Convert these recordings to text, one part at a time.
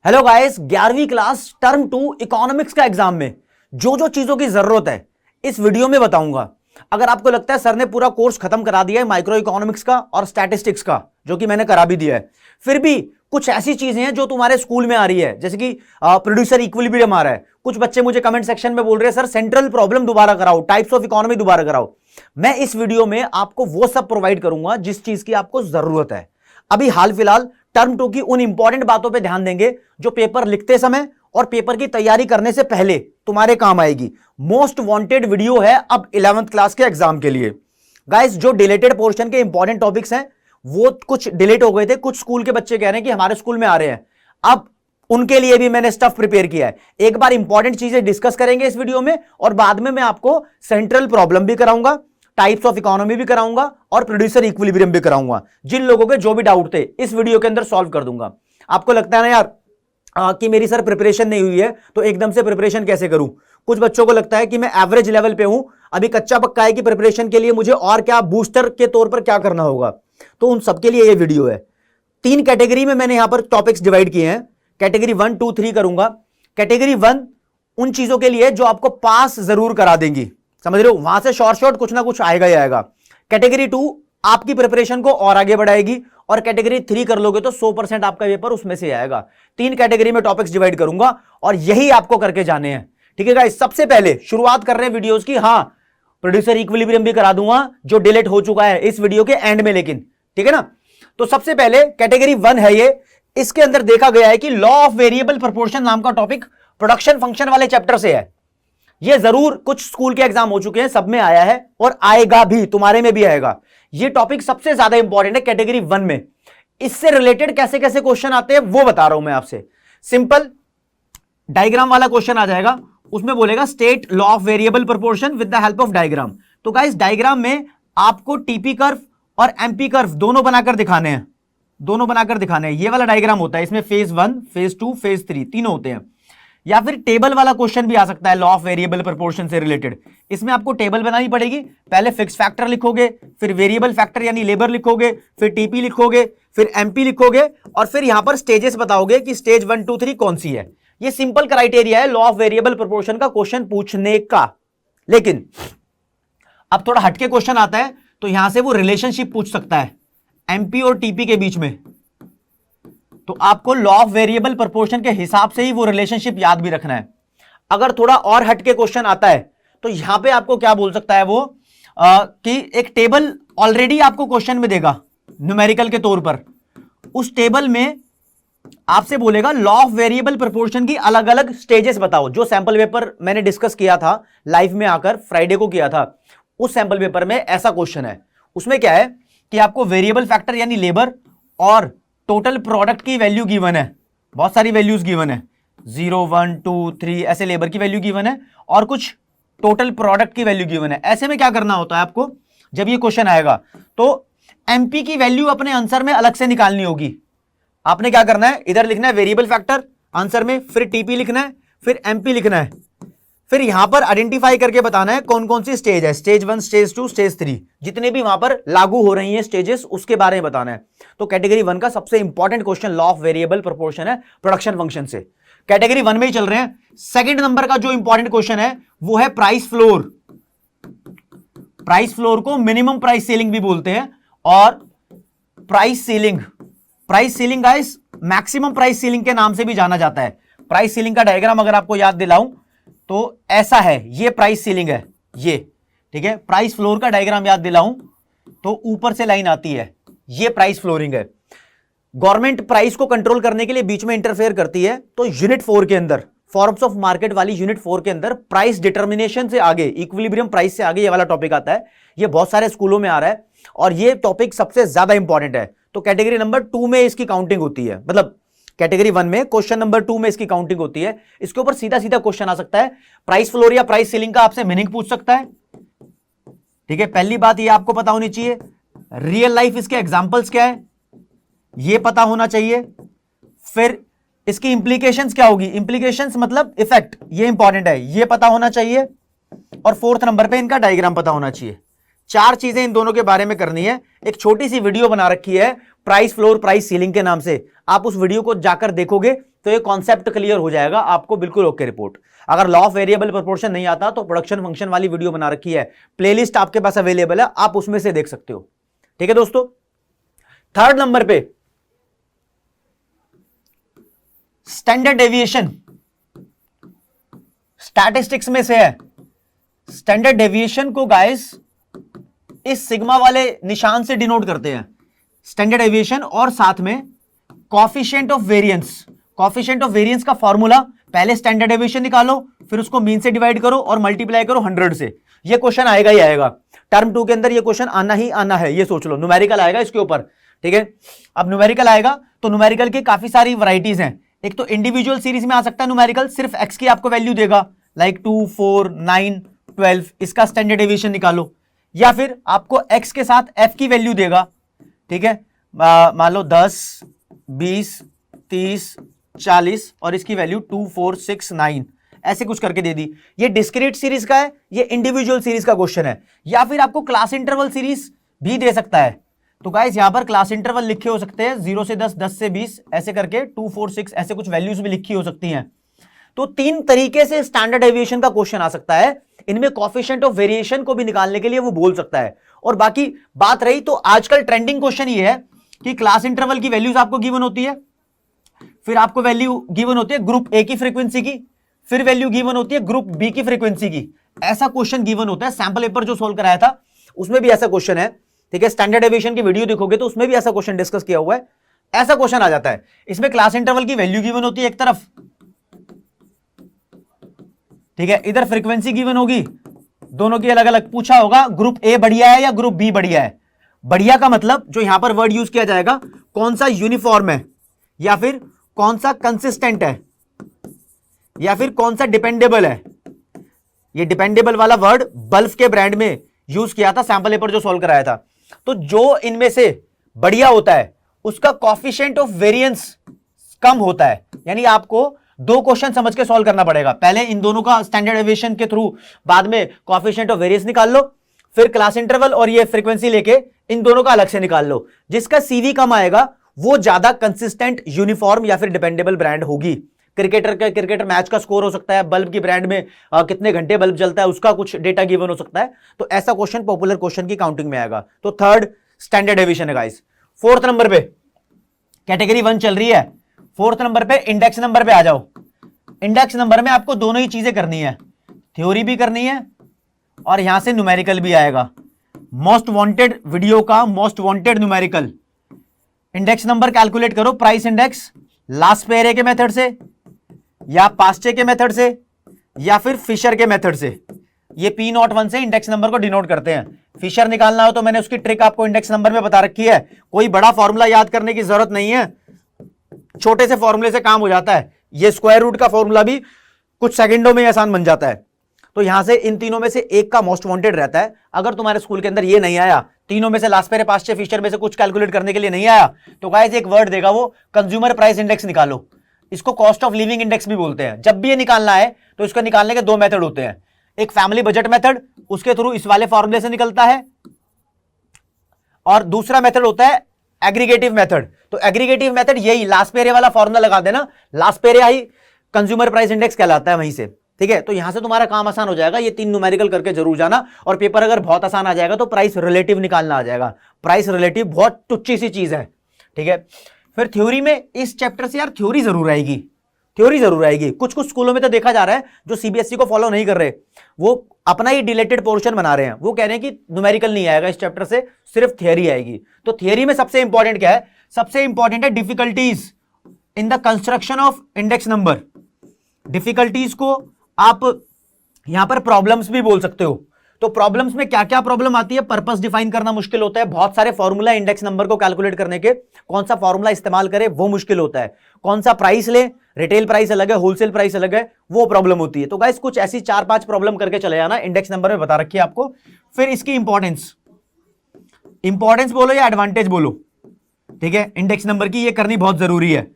Hello guys, 11वीं class term 2 economics का exam में जो जो चीजों की जरूरत है इस वीडियो में बताऊंगा। अगर आपको लगता है सर ने पूरा कोर्स खत्म करा दिया है माइक्रो इकोनॉमिक्स का और स्टैटिस्टिक्स का, जो कि मैंने करा भी दिया है, फिर भी कुछ ऐसी चीजें हैं जो तुम्हारे स्कूल में आ रही है, जैसे कि प्रोड्यूसर इक्विलिब्रियम आ रहा है। कुछ बच्चे मुझे कमेंट सेक्शन में बोल रहे हैं सर सेंट्रल प्रॉब्लम दोबारा कराओ, टाइप्स ऑफ इकोनॉमी दोबारा कराओ। मैं इस वीडियो में आपको वो सब प्रोवाइड करूंगा जिस चीज की आपको जरूरत है। अभी हाल फिलहाल टर्म 2 की उन इंपॉर्टेंट बातों पे ध्यान देंगे जो पेपर लिखते समय और पेपर की तैयारी करने से पहले तुम्हारे काम आएगी। मोस्ट वांटेड वीडियो है अब 11th क्लास के एग्जाम के लिए। गाइस, जो डिलीटेड पोर्शन के इंपॉर्टेंट टॉपिक्स हैं वो कुछ डिलीट हो गए थे, कुछ स्कूल के बच्चे कह रहे हैं कि हमारे स्कूल में आ रहे हैं, अब उनके लिए भी मैंने स्टफ प्रिपेयर किया है। एक बार इंपॉर्टेंट चीजें डिस्कस करेंगे इस वीडियो में और बाद में मैं आपको सेंट्रल प्रॉब्लम भी कराऊंगा, टाइप्स ऑफ इकोनॉमी भी कराऊंगा और प्रोड्यूसर इक्विलिब्रियम भी कराऊंगा। जिन लोगों के जो भी डाउट थे इस वीडियो के अंदर सॉल्व कर दूंगा। आपको लगता है ना यार कि मेरी सर प्रिपरेशन नहीं हुई है तो एकदम से प्रिपरेशन कैसे करूं? कुछ बच्चों को लगता है कि मैं एवरेज लेवल पे हूं, अभी कच्चा पक्का है कि प्रिपरेशन के लिए मुझे और क्या बूस्टर के तौर पर क्या करना होगा। तो उन सबके लिए ये वीडियो है। 3 कैटेगरी में मैंने यहां पर टॉपिक्स डिवाइड किए हैं। कैटेगरी 1, 2, 3 करूंगा। कैटेगरी 1 उन चीजों के लिए जो आपको पास जरूर करा देंगी, समझ रहे हो, वहां से शॉर्ट कुछ ना कुछ आएगा ही आएगा। कैटेगरी 2 आपकी प्रिपरेशन को और आगे बढ़ाएगी और कैटेगरी 3 कर लोगे तो 100% आपका पेपर उसमें से आएगा। 3 कैटेगरी में टॉपिक्स डिवाइड करूंगा और यही आपको करके जाने हैं। ठीक है गाइस, सबसे पहले शुरुआत कर रहे हैं वीडियोस की। हां, प्रोड्यूसर इक्विलिब्रियम भी करा दूंगा जो डिलीट हो चुका है इस वीडियो के एंड में, लेकिन ठीक है ना। तो सबसे पहले कैटेगरी 1 है ये। इसके अंदर देखा गया है कि लॉ ऑफ वेरिएबल प्रोपोर्शन नाम का टॉपिक प्रोडक्शन फंक्शन वाले चैप्टर से है। ये जरूर कुछ स्कूल के एग्जाम हो चुके हैं, सब में आया है और आएगा भी, तुम्हारे में भी आएगा। ये टॉपिक सबसे ज्यादा इंपॉर्टेंट है कैटेगरी 1 में। इससे रिलेटेड कैसे कैसे क्वेश्चन आते हैं वो बता रहा हूं मैं आपसे। सिंपल डायग्राम वाला क्वेश्चन आ जाएगा, उसमें बोलेगा state law of variable proportion with the help of diagram. तो गाइस, डायग्राम में आपको टीपी कर्व और एमपी कर्व दोनों बनाकर दिखाने हैं, दोनों बनाकर दिखाने हैं। ये वाला डायग्राम होता है, इसमें फेज 1, फेज 2, फेज 3 तीनों होते हैं। या फिर टेबल वाला क्वेश्चन भी आ सकता है लॉ ऑफ वेरिएबल प्रोपोर्शन से रिलेटेड। इसमें आपको टेबल बनानी पड़ेगी, पहले फिक्स फैक्टर लिखोगे, फिर वेरिएबल फैक्टर यानी लेबर लिखोगे, फिर टीपी लिखोगे, फिर एमपी लिखोगे और फिर यहां पर स्टेजेस बताओगे कि स्टेज 1, 2, 3 कौन सी है। ये सिंपल क्राइटेरिया है लॉ ऑफ वेरिएबल प्रोपोर्शन का क्वेश्चन पूछने का। लेकिन अब थोड़ा हटके क्वेश्चन आता है तो यहां से वो रिलेशनशिप पूछ सकता है एमपी और टीपी के बीच में। तो आपको लॉ ऑफ वेरिएबल प्रोपोर्शन के हिसाब से ही वो रिलेशनशिप याद भी रखना है। अगर थोड़ा और हटके क्वेश्चन आता है तो यहां पे आपको क्या बोल सकता है वो कि एक टेबल ऑलरेडी आपको क्वेश्चन में देगा न्यूमेरिकल के तौर पर। उस टेबल में आपसे बोलेगा लॉ ऑफ वेरिएबल प्रोपोर्शन की अलग अलग स्टेजेस बताओ। जो सैंपल पेपर मैंने डिस्कस किया था लाइव में आकर, फ्राइडे को किया था, उस सैंपल पेपर में ऐसा क्वेश्चन है। उसमें क्या है कि आपको वेरिएबल फैक्टर यानी लेबर और टोटल प्रोडक्ट की वैल्यू गिवन है, बहुत सारी वैल्यूज गिवन है, 0, 1, 2, 3 ऐसे लेबर की वैल्यू गिवन है और कुछ टोटल प्रोडक्ट की वैल्यू गिवन है। ऐसे में क्या करना होता है आपको, जब ये क्वेश्चन आएगा तो एमपी की वैल्यू अपने आंसर में अलग से निकालनी होगी। आपने क्या करना है, इधर लिखना है वेरिएबल फैक्टर आंसर में, फिर टीपी लिखना है, फिर एमपी लिखना है, फिर यहां पर आइडेंटिफाई करके बताना है कौन कौन सी स्टेज है, स्टेज 1, स्टेज 2, स्टेज 3, जितने भी वहां पर लागू हो रही हैं स्टेजेस उसके बारे में बताना है। तो कैटेगरी 1 का सबसे important question law of variable proportion है प्रोडक्शन फंक्शन से। कैटेगरी 1 में ही चल रहे हैं। सेकंड नंबर का जो इंपॉर्टेंट क्वेश्चन है वो है प्राइस फ्लोर। प्राइस फ्लोर को मिनिमम प्राइस सीलिंग भी बोलते हैं और price ceiling, price ceiling guys maximum price ceiling के नाम से भी जाना जाता है। प्राइस सीलिंग का डायग्राम अगर आपको याद दिलाऊं तो ऐसा है, ये प्राइस सीलिंग है ये, ठीक है। प्राइस फ्लोर का डायग्राम याद दिलाऊं तो ऊपर से लाइन आती है, ये प्राइस फ्लोरिंग है। गवर्नमेंट प्राइस को कंट्रोल करने के लिए बीच में इंटरफेयर करती है, तो यूनिट 4 के अंदर, फॉर्म्स ऑफ मार्केट वाली यूनिट 4 के अंदर प्राइस डिटर्मिनेशन से आगे, इक्विलिब्रियम प्राइस से आगे ये वाला टॉपिक आता है। ये बहुत सारे स्कूलों में आ रहा है और ये टॉपिक सबसे ज्यादा इंपॉर्टेंट है। तो कैटेगरी नंबर 2 में इसकी काउंटिंग होती है, मतलब कैटेगरी 1 में क्वेश्चन नंबर 2 में इसकी काउंटिंग होती है। इसके ऊपर सीधा सीधा क्वेश्चन आ सकता है, प्राइस फ्लोर या प्राइस सीलिंग का आपसे मीनिंग पूछ सकता है। ठीक है, पहली बात ये आपको पता होनी चाहिए। रियल लाइफ इसके एग्जांपल्स क्या है ये पता होना चाहिए। फिर इसकी इंप्लीकेशंस क्या होगी, इंप्लीकेशंस मतलब इफेक्ट, ये इंपॉर्टेंट है, ये पता होना चाहिए। और 4th नंबर पे इनका डायग्राम पता होना चाहिए। 4 चीजें इन दोनों के बारे में करनी है। एक छोटी सी वीडियो बना रखी है प्राइस फ्लोर प्राइस सीलिंग के नाम से, आप उस वीडियो को जाकर देखोगे तो ये कॉन्सेप्ट क्लियर हो जाएगा आपको, बिल्कुल ओके रिपोर्ट। अगर लॉ ऑफ वेरिएबल प्रोपोर्शन नहीं आता तो प्रोडक्शन फंक्शन वाली वीडियो बना रखी है, प्लेलिस्ट आपके पास अवेलेबल है, आप उसमें से देख सकते हो। ठीक है दोस्तों, थर्ड नंबर पे स्टैंडर्ड डेविएशन स्टैटिस्टिक्स में से है। स्टैंडर्ड डेविएशन को गाइस इस सिग्मा वाले निशान से डिनोट करते हैं, स्टैंडर्ड डेविएशन, और साथ में coefficient of variance. Coefficient of variance का फॉर्मूला, पहले स्टैंडर्ड डेविएशन निकालो, फिर उसको मीन से डिवाइड करो और मल्टीप्लाई करो 100 से। ये क्वेश्चन आएगा ही आएगा, टर्म 2 के अंदर ये क्वेश्चन आना ही आना है, ये सोच लो। न्यूमेरिकल आएगा इसके ऊपर, ठीक है। अब न्यूमेरिकल आएगा तो न्यूमेरिकल की काफी सारी वैरायटीज हैं। एक तो इंडिविजुअल सीरीज में आ सकता है न्यूमेरिकल, सिर्फ एक्स की आपको वैल्यू देगा, लाइक 2, 4, 9, 12, इसका स्टैंडर्ड डेविएशन निकालो। या फिर आपको एक्स के साथ एफ की वैल्यू देगा, ठीक है, मान लो 10, 20, 30, 40 और इसकी वैल्यू 2, 4, 6, 9 ऐसे कुछ करके दे दी। ये डिस्क्रीट सीरीज का है, ये इंडिविजुअल सीरीज का क्वेश्चन है। या फिर आपको क्लास इंटरवल सीरीज भी दे सकता है। तो गाइस यहां पर क्लास इंटरवल लिखे हो सकते हैं 0 से 10, 10 से 20 ऐसे करके, 2, 4, 6 ऐसे कुछ वैल्यूज भी लिखी हो सकती हैं। तो 3 तरीके से स्टैंडर्ड डेविएशन का क्वेश्चन आ सकता है। इनमें कोएफिशिएंट ऑफ वेरिएशन को भी निकालने के लिए वो बोल सकता है। और बाकी बात रही तो आजकल ट्रेंडिंग क्वेश्चन ये है कि क्लास इंटरवल की वैल्यूज आपको गिवन होती है, फिर आपको वैल्यू गिवन होती है ग्रुप ए की फ्रीक्वेंसी की, फिर वैल्यू गिवन होती है ग्रुप बी की फ्रीक्वेंसी की। ऐसा क्वेश्चन गिवन होता है। सैंपल पेपर जो सोल्व कराया था उसमें भी ऐसा क्वेश्चन है, ठीक है। स्टैंडर्ड डेविएशन की वीडियो देखोगे तो उसमें भी ऐसा क्वेश्चन डिस्कस किया हुआ है। ऐसा क्वेश्चन आ जाता है। इसमें क्लास इंटरवल की वैल्यू गिवन होती है एक तरफ, ठीक है, इधर फ्रीक्वेंसी गिवन होगी, दोनों की अलग अलग। पूछा होगा ग्रुप ए बढ़िया है या ग्रुप बी बढ़िया है। बढ़िया का मतलब जो यहां पर वर्ड यूज किया जाएगा, कौन सा यूनिफॉर्म है, या फिर कौन सा कंसिस्टेंट है, या फिर कौन सा डिपेंडेबल है। ये डिपेंडेबल वाला वर्ड बल्ब के ब्रांड में यूज किया था, सैंपल पेपर जो सॉल्व कराया था। तो जो इनमें से बढ़िया होता है उसका कोएफिशिएंट ऑफ वेरिएंस कम होता है। यानी आपको 2 क्वेश्चन समझ के सॉल्व करना पड़ेगा। पहले इन दोनों का स्टैंडर्ड डेविएशन के थ्रू, बाद में कोएफिशिएंट ऑफ वेरिएंस निकाल लो, फिर क्लास इंटरवल और ये फ्रीक्वेंसी लेके इन दोनों का अलग से निकाल लो। जिसका सीवी कम आएगा वो ज्यादा कंसिस्टेंट, यूनिफॉर्म या फिर डिपेंडेबल ब्रांड होगी। क्रिकेटर मैच का स्कोर हो सकता है, बल्ब की ब्रांड में कितने घंटे बल्ब जलता है उसका कुछ डेटा गिवन हो सकता है। तो ऐसा क्वेश्चन पॉपुलर क्वेश्चन की काउंटिंग में आएगा। तो थर्ड स्टैंडर्ड डेविएशन है गाइस। फोर्थ नंबर पे कैटेगरी 1 चल रही है। फोर्थ नंबर पे इंडेक्स नंबर पे आ जाओ। इंडेक्स नंबर में आपको दोनों ही चीजें करनी है, थ्योरी भी करनी है और यहां से न्यूमेरिकल भी आएगा। मोस्ट वांटेड वीडियो का most wanted numerical. Index number calculate करो, प्राइस इंडेक्स लास्ट पेरे के मेथड से या पास्चे के मेथड से या फिर फिशर के मेथड से। ये P01 से इंडेक्स नंबर को डिनोट करते हैं। फिशर निकालना हो तो मैंने उसकी ट्रिक आपको इंडेक्स नंबर में बता रखी है। कोई बड़ा फॉर्मूला याद करने की जरूरत नहीं है, छोटे से फॉर्मूले से काम हो जाता है। ये स्क्वायर रूट का फॉर्मूला भी कुछ सेकंडों में आसान बन जाता है। तो यहां से इन तीनों में से एक का मोस्ट वांटेड रहता है। अगर तुम्हारे स्कूल के अंदर ये नहीं आया, तीनों में से लास्ट पेरे पास्चे फिशर में से कुछ कैलकुलेट करने के लिए नहीं आया, तो गाइस एक वर्ड देगा वो कंज्यूमर प्राइस इंडेक्स निकालो। इसको कॉस्ट ऑफ लिविंग इंडेक्स भी बोलते हैं। जब भी ये निकालना है तो इसको निकालने के 2 मेथड होते हैं। एक फैमिली बजट मेथड, उसके थ्रू इस वाले फॉर्मूले से निकलता है, और दूसरा मेथड होता है एग्रीगेटिव मेथड। तो एग्रीगेटिव मेथड यही लास्ट पेरे वाला फॉर्मूला लगा देना, लास्ट पेरे आई कंज्यूमर प्राइस इंडेक्स कहलाता है वहीं से, ठीक है। तो यहां से तुम्हारा काम आसान हो जाएगा। ये 3 न्यूमेरिकल करके जरूर जाना, और पेपर अगर बहुत आसान आ जाएगा तो प्राइस रिलेटिव निकालना आ जाएगा। प्राइस रिलेटिव बहुत टुच्ची सी चीज है, ठीक है। फिर थ्योरी में इस चैप्टर से यार थ्योरी जरूर आएगी, थ्योरी जरूर आएगी। कुछ कुछ स्कूलों में तो देखा जा रहा है जो सीबीएसई को फॉलो नहीं कर रहे, वो अपना ही डिलेटेड पोर्शन बना रहे हैं। वो कह रहे हैं कि न्यूमेरिकल नहीं आएगा इस चैप्टर से, सिर्फ थियरी आएगी। तो थियरी में सबसे इंपॉर्टेंट क्या है? सबसे इंपॉर्टेंट है difficulties in the construction of index number. Difficulties को आप यहां पर प्रॉब्लम्स भी बोल सकते हो। तो प्रॉब्लम्स में क्या क्या प्रॉब्लम आती है? पर्पस डिफाइन करना मुश्किल होता है, बहुत सारे फॉर्मूला इंडेक्स नंबर को कैलकुलेट करने के, कौन सा फॉर्मूला इस्तेमाल करे वो मुश्किल होता है, कौन सा प्राइस ले, रिटेल प्राइस अलग है, होलसेल प्राइस अलग है, वो प्रॉब्लम होती है। तो गाइस कुछ ऐसी 4-5 प्रॉब्लम करके चले जाना, इंडेक्स नंबर में बता रखी है आपको। फिर इसकी इंपॉर्टेंस बोलो या एडवांटेज बोलो, ठीक है, इंडेक्स नंबर की ये करनी बहुत जरूरी है।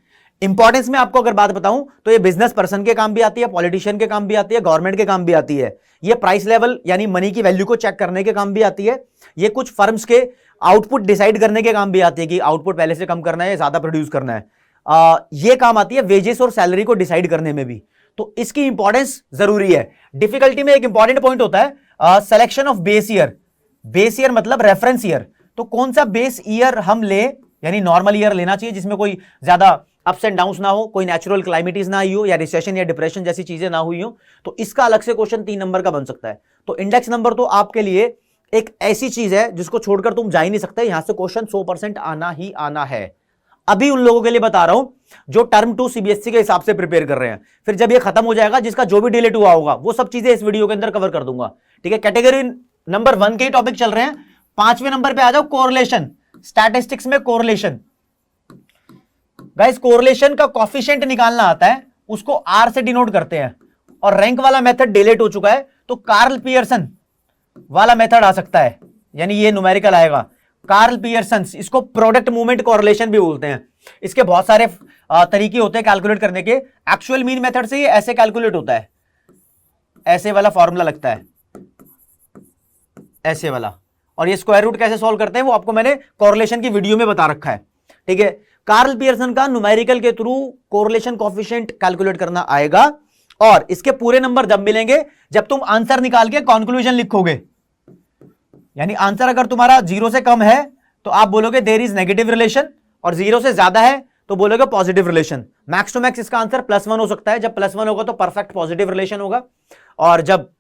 इंपॉर्टेंस में आपको अगर बात बताऊं तो ये बिजनेस पर्सन के काम भी आती है, पॉलिटिशियन के काम भी आती है, गवर्नमेंट के काम भी आती है। ये प्राइस लेवल यानी मनी की वैल्यू को चेक करने के काम भी आती है। ये कुछ फर्म्स के आउटपुट डिसाइड करने के काम भी आती है कि आउटपुट पहले से कम करना है या ज्यादा प्रोड्यूस करना है। ये काम आती है वेजेस और सैलरी को डिसाइड करने में भी, तो इसकी इंपॉर्टेंस जरूरी है। डिफिकल्टी में एक इंपॉर्टेंट पॉइंट होता है selection of base year. Base year मतलब रेफरेंस ईयर, तो कौन सा बेस ईयर हम ले, यानी नॉर्मल ईयर लेना चाहिए जिसमें कोई ज्यादा अप्स एंड डाउन्स ना हो, कोई नेचुरल क्लाइमेटीज ना आई हो, या रिसेशन या डिप्रेशन जैसी चीजें ना हुई हो, तो इसका अलग से क्वेश्चन 3 नंबर का बन सकता है। तो इंडेक्स नंबर तो आपके लिए एक ऐसी चीज है जिसको छोड़कर तुम जा ही नहीं सकते, यहां से क्वेश्चन 100% आना ही आना है। अभी उन लोगों के लिए बता रहा हूं जो टर्म 2 सीबीएसई के हिसाब से प्रिपेयर कर रहे हैं, फिर जब ये खत्म हो जाएगा जिसका जो भी डिलीट हुआ होगा वो सब चीजें इस वीडियो के अंदर कवर कर दूंगा, ठीक है। कैटेगरी नंबर 1 के ही टॉपिक चल रहे हैं। 5वें नंबर पे आ जाओ, कोरिलेशन। स्टैटिस्टिक्स में कोरिलेशन, गाइस कोरिलेशन का कॉफिशिएंट निकालना आता है, उसको आर से डिनोट करते हैं, और रैंक वाला मेथड डिलीट हो चुका है, तो कार्ल पियर्सन वाला मेथड आ सकता है, यानी ये न्यूमेरिकल आएगा कार्ल पियर्सन। इसको प्रोडक्ट मूवमेंट कोरिलेशन भी बोलते हैं। इसके बहुत सारे तरीके होते हैं कैलकुलेट करने के। एक्चुअल मीन मेथड से ये ऐसे कैलकुलेट होता है, ऐसे वाला फॉर्मूला लगता है, ऐसे वाला, और ये स्क्वायर रूट कैसे सॉल्व करते हैं वो आपको मैंने कोरिलेशन की वीडियो में बता रखा है, ठीक है। कार्ल पियर्सन का न्यूमेरिकल के थ्रू कोरिलेशन कोएफिशिएंट कैलकुलेट करना आएगा, और इसके पूरे नंबर जब मिलेंगे जब तुम आंसर निकाल के कंक्लूजन लिखोगे, यानी आंसर अगर तुम्हारा 0 से कम है तो आप बोलोगे देयर इज नेगेटिव रिलेशन, और 0 से ज्यादा है तो बोलोगे positive relation. Max to max इसका आंसर +1 हो सकता है, जब +1 होगा तो परफेक्ट पॉजिटिव रिलेशन होगा, और जब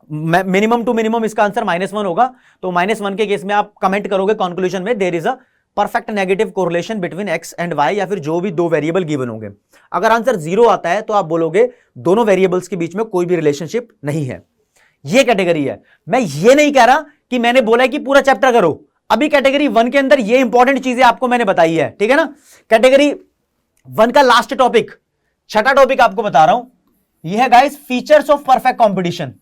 मिनिमम टू मिनिमम इसका आंसर -1 होगा तो -1 के केस में आप कमेंट करोगे कंक्लूजन में there is a perfect negative correlation between X and Y, या फिर जो भी 2 वेरिएबल गिवन होंगे। अगर आंसर 0 आता है तो आप बोलोगे दोनों वेरिएबल्स के बीच में कोई भी रिलेशनशिप नहीं है। ये कैटेगरी है। मैं ये नहीं कह रहा कि मैंने बोला है कि पूरा चैप्टर करो, अभी कैटेगरी 1 के अंदर ये इंपॉर्टेंट चीजें आपको मैंने बताई है, ठीक है ना। कैटेगरी 1 का लास्ट टॉपिक, छठा टॉपिक आपको बता रहा हूं, यह है guys features of perfect competition,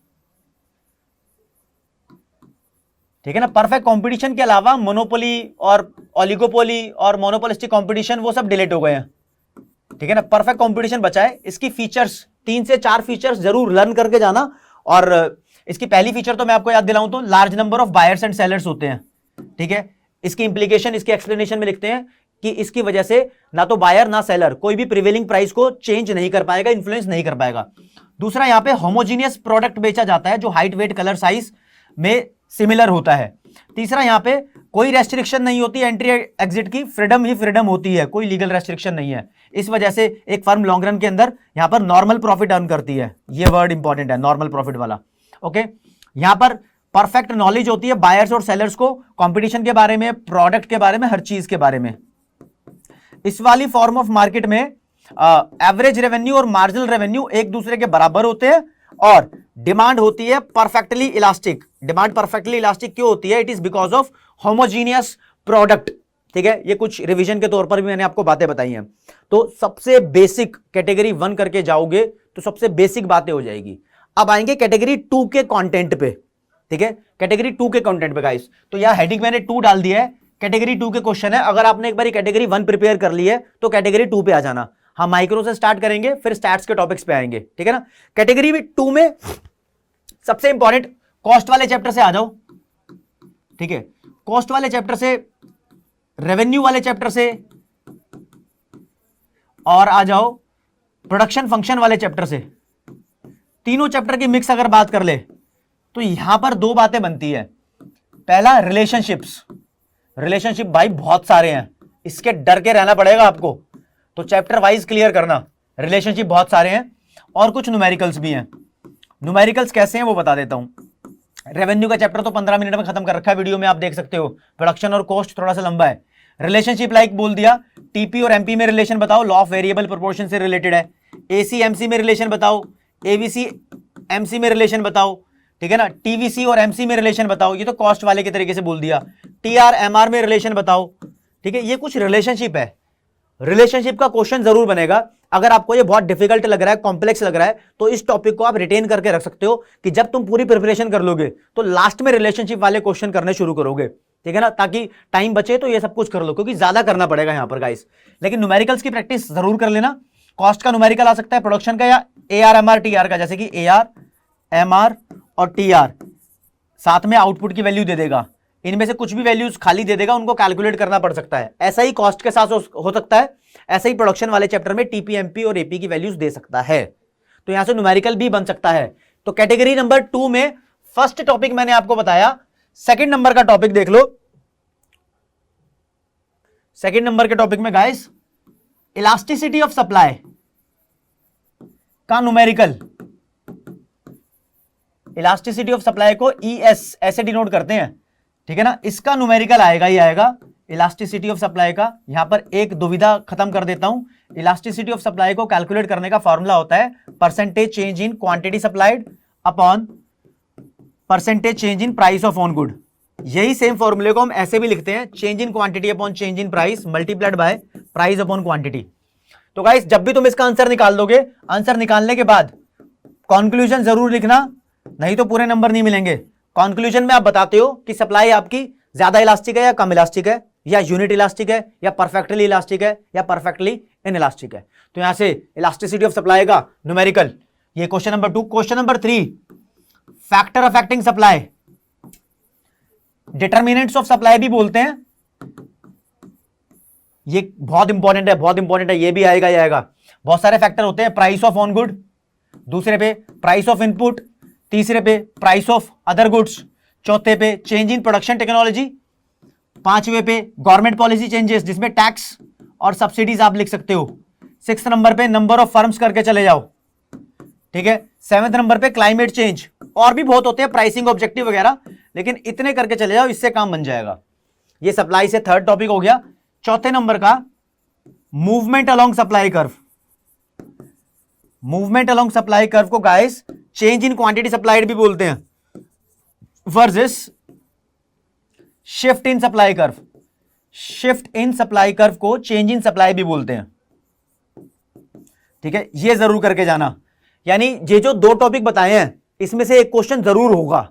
ठीक है ना। परफेक्ट कंपटीशन के अलावा मोनोपोली और ओलिगोपोली और मोनोपोलिस्टिक कंपटीशन वो सब डिलीट हो गए हैं, ठीक है ना। परफेक्ट कंपटीशन बचा है। इसकी फीचर्स 3 से 4 फीचर्स जरूर लर्न करके जाना, और इसकी पहली फीचर तो मैं आपको याद दिलाऊं तो large number of buyers and sellers होते हैं, ठीक है। इसकी इंप्लीकेशन इसके एक्सप्लेनेशन में लिखते हैं कि इसकी वजह से ना तो बायर ना सेलर कोई भी प्रिवेलिंग प्राइस को चेंज नहीं कर पाएगा, इंफ्लुएंस नहीं कर पाएगा। दूसरा, यहां पे होमोजीनियस प्रोडक्ट बेचा जाता है जो हाइट वेट कलर साइज में सिमिलर होता है। तीसरा, यहां पे कोई रेस्ट्रिक्शन नहीं होती एंट्री एग्जिट की, फ्रीडम ही फ्रीडम होती है, कोई लीगल रेस्ट्रिक्शन नहीं है। इस वजह से एक फर्म लॉन्ग रन के अंदर यहां पर नॉर्मल प्रॉफिट अर्न करती है, ये वर्ड इंपॉर्टेंट है, नॉर्मल प्रॉफिट वाला, ओके। यहां पर परफेक्ट नॉलेज होती है बायर्स और सेलर्स को कंपटीशन के बारे में, प्रोडक्ट के बारे में, हर चीज के बारे में। इस वाली फॉर्म ऑफ मार्केट में एवरेज रेवेन्यू और मार्जिनल रेवेन्यू एक दूसरे के बराबर होते हैं, और डिमांड होती है perfectly elastic. Demand perfectly elastic क्यों होती है? It is because of homogeneous product, ठीक है। ये कुछ रिवीजन के तौर पर भी मैंने आपको बातें बताई हैं। तो सबसे बेसिक कैटेगरी 1 करके जाओगे तो सबसे बेसिक बातें हो जाएगी। अब आएंगे कैटेगरी 2 के कंटेंट पे, ठीक है। कैटेगरी 2 के कंटेंट पे गाइस, तो यहां हेडिंग मैंने 2 डाल दिया है, कैटेगरी 2 के क्वेश्चन है। अगर आपने एक बार कैटेगरी 1 प्रिपेयर कर ली है तो कैटेगरी 2 पे आ जाना। हम माइक्रो से स्टार्ट करेंगे, फिर स्टैट्स के टॉपिक्स पे आएंगे, ठीक है ना। कैटेगरी 2 में सबसे इंपॉर्टेंट कॉस्ट वाले चैप्टर से आ जाओ, ठीक है। कॉस्ट वाले चैप्टर से, रेवेन्यू वाले चैप्टर से, और आ जाओ प्रोडक्शन फंक्शन वाले चैप्टर से। तीनों चैप्टर की मिक्स अगर बात कर ले तो यहां पर 2 बातें बनती है। पहला, रिलेशनशिप्स। रिलेशनशिप भाई बहुत सारे हैं, इसके डर के रहना पड़ेगा आपको, तो चैप्टर वाइज क्लियर करना। रिलेशनशिप बहुत सारे हैं, और कुछ न्यूमेरिकल्स भी हैं। न्यूमेरिकल्स कैसे हैं वो बता देता हूं। रेवेन्यू का चैप्टर तो 15 मिनट में खत्म कर रखा है, वीडियो में आप देख सकते हो। प्रोडक्शन और कॉस्ट थोड़ा सा लंबा है। रिलेशनशिप लाइक बोल दिया, टीपी और एमपी में रिलेशन बताओ, लॉ ऑफ वेरिएबल प्रोपोर्शन से रिलेटेड है। एसी एमसी में रिलेशन बताओ, एवीसी एमसी में रिलेशन बताओ, ठीक है ना। टीवीसी और एमसी में रिलेशन बताओ, ये तो कॉस्ट वाले के तरीके से बोल दिया। टीआर एमआर में रिलेशन बताओ, ठीक है। ये कुछ रिलेशनशिप है। रिलेशनशिप का क्वेश्चन जरूर बनेगा। अगर आपको ये बहुत डिफिकल्ट लग रहा है, कॉम्प्लेक्स लग रहा है, तो इस टॉपिक को आप रिटेन करके रख सकते हो कि जब तुम पूरी प्रिपरेशन कर लोगे तो लास्ट में रिलेशनशिप वाले क्वेश्चन करने शुरू करोगे, ठीक है ना, ताकि टाइम बचे तो ये सब कुछ कर लो, क्योंकि ज्यादा करना पड़ेगा यहां पर गाइस। लेकिन न्यूमेरिकल्स की प्रैक्टिस जरूर कर लेना। कॉस्ट का न्यूमेरिकल आ सकता है, प्रोडक्शन का या एआर एमआर टीआर का, जैसे कि एआर एमआर और टीआर साथ में आउटपुट की वैल्यू दे देगा। इनमें से कुछ भी वैल्यूज खाली दे देगा, उनको कैलकुलेट करना पड़ सकता है। ऐसा ही कॉस्ट के साथ हो सकता है, ऐसा ही प्रोडक्शन वाले चैप्टर में टीपी, एमपी और एपी की वैल्यूज दे सकता है। तो यहां से न्यूमेरिकल भी बन सकता है। तो कैटेगरी नंबर 2 में फर्स्ट टॉपिक मैंने आपको बताया। सेकंड नंबर का टॉपिक देख लो। सेकंड नंबर के टॉपिक में गाइस, इलास्टिसिटी ऑफ सप्लाई का न्यूमेरिकल। इलास्टिसिटी ऑफ सप्लाई को ES ऐसे डिनोट करते हैं, ठीक है ना। इसका न्यूमेरिकल आएगा ही आएगा, इलास्टिसिटी ऑफ सप्लाई का। यहां पर एक दुविधा खत्म कर देता हूं। इलास्टिसिटी ऑफ सप्लाई को कैलकुलेट करने का फॉर्मूला होता है percentage change in quantity supplied upon percentage change in price of on good. यही सेम फॉर्मूले को हम ऐसे भी लिखते हैं, change in quantity upon change in price multiplied by price upon quantity. तो गाइस जब भी तुम इसका आंसर निकाल दोगे, आंसर निकालने के बाद कंक्लूजन जरूर लिखना, नहीं तो पूरे नंबर नहीं मिलेंगे। कंक्लूजन में आप बताते हो कि सप्लाई आपकी ज्यादा इलास्टिक है या कम इलास्टिक है, या यूनिट इलास्टिक है या परफेक्टली इलास्टिक है या परफेक्टली इनइलास्टिक है। तो यहां से इलास्टिसिटी ऑफ सप्लाई का न्यूमेरिकल, ये question number 2। Question number 3, factor affecting supply, determinants of supply भी बोलते हैं। ये बहुत इंपॉर्टेंट है, बहुत इंपॉर्टेंट है, ये भी आएगा ही आएगा। बहुत सारे फैक्टर होते हैं, प्राइस ऑफ ऑन गुड, दूसरे पे प्राइस ऑफ इनपुट, तीसरे पे प्राइस ऑफ अदर गुड्स, चौथे पे चेंज इन प्रोडक्शन टेक्नोलॉजी, पांचवे पे गवर्नमेंट पॉलिसी चेंजेस जिसमें टैक्स और सब्सिडीज आप लिख सकते हो। 6 नंबर पे नंबर ऑफ फर्म्स करके चले जाओ, ठीक है। 7 नंबर पे क्लाइमेट चेंज, और भी बहुत होते हैं, प्राइसिंग ऑब्जेक्टिव वगैरह, लेकिन इतने करके चले जाओ, इससे काम बन जाएगा। ये सप्लाई से थर्ड टॉपिक हो गया। चौथे नंबर का movement along supply curve. Movement along supply curve को guys change in quantity supplied भी बोलते हैं, versus shift in supply curve. Shift in supply curve को चेंज इन सप्लाई भी बोलते हैं, ठीक है। ये जरूर करके जाना, यानी ये जो 2 टॉपिक बताए हैं इसमें से एक क्वेश्चन जरूर होगा,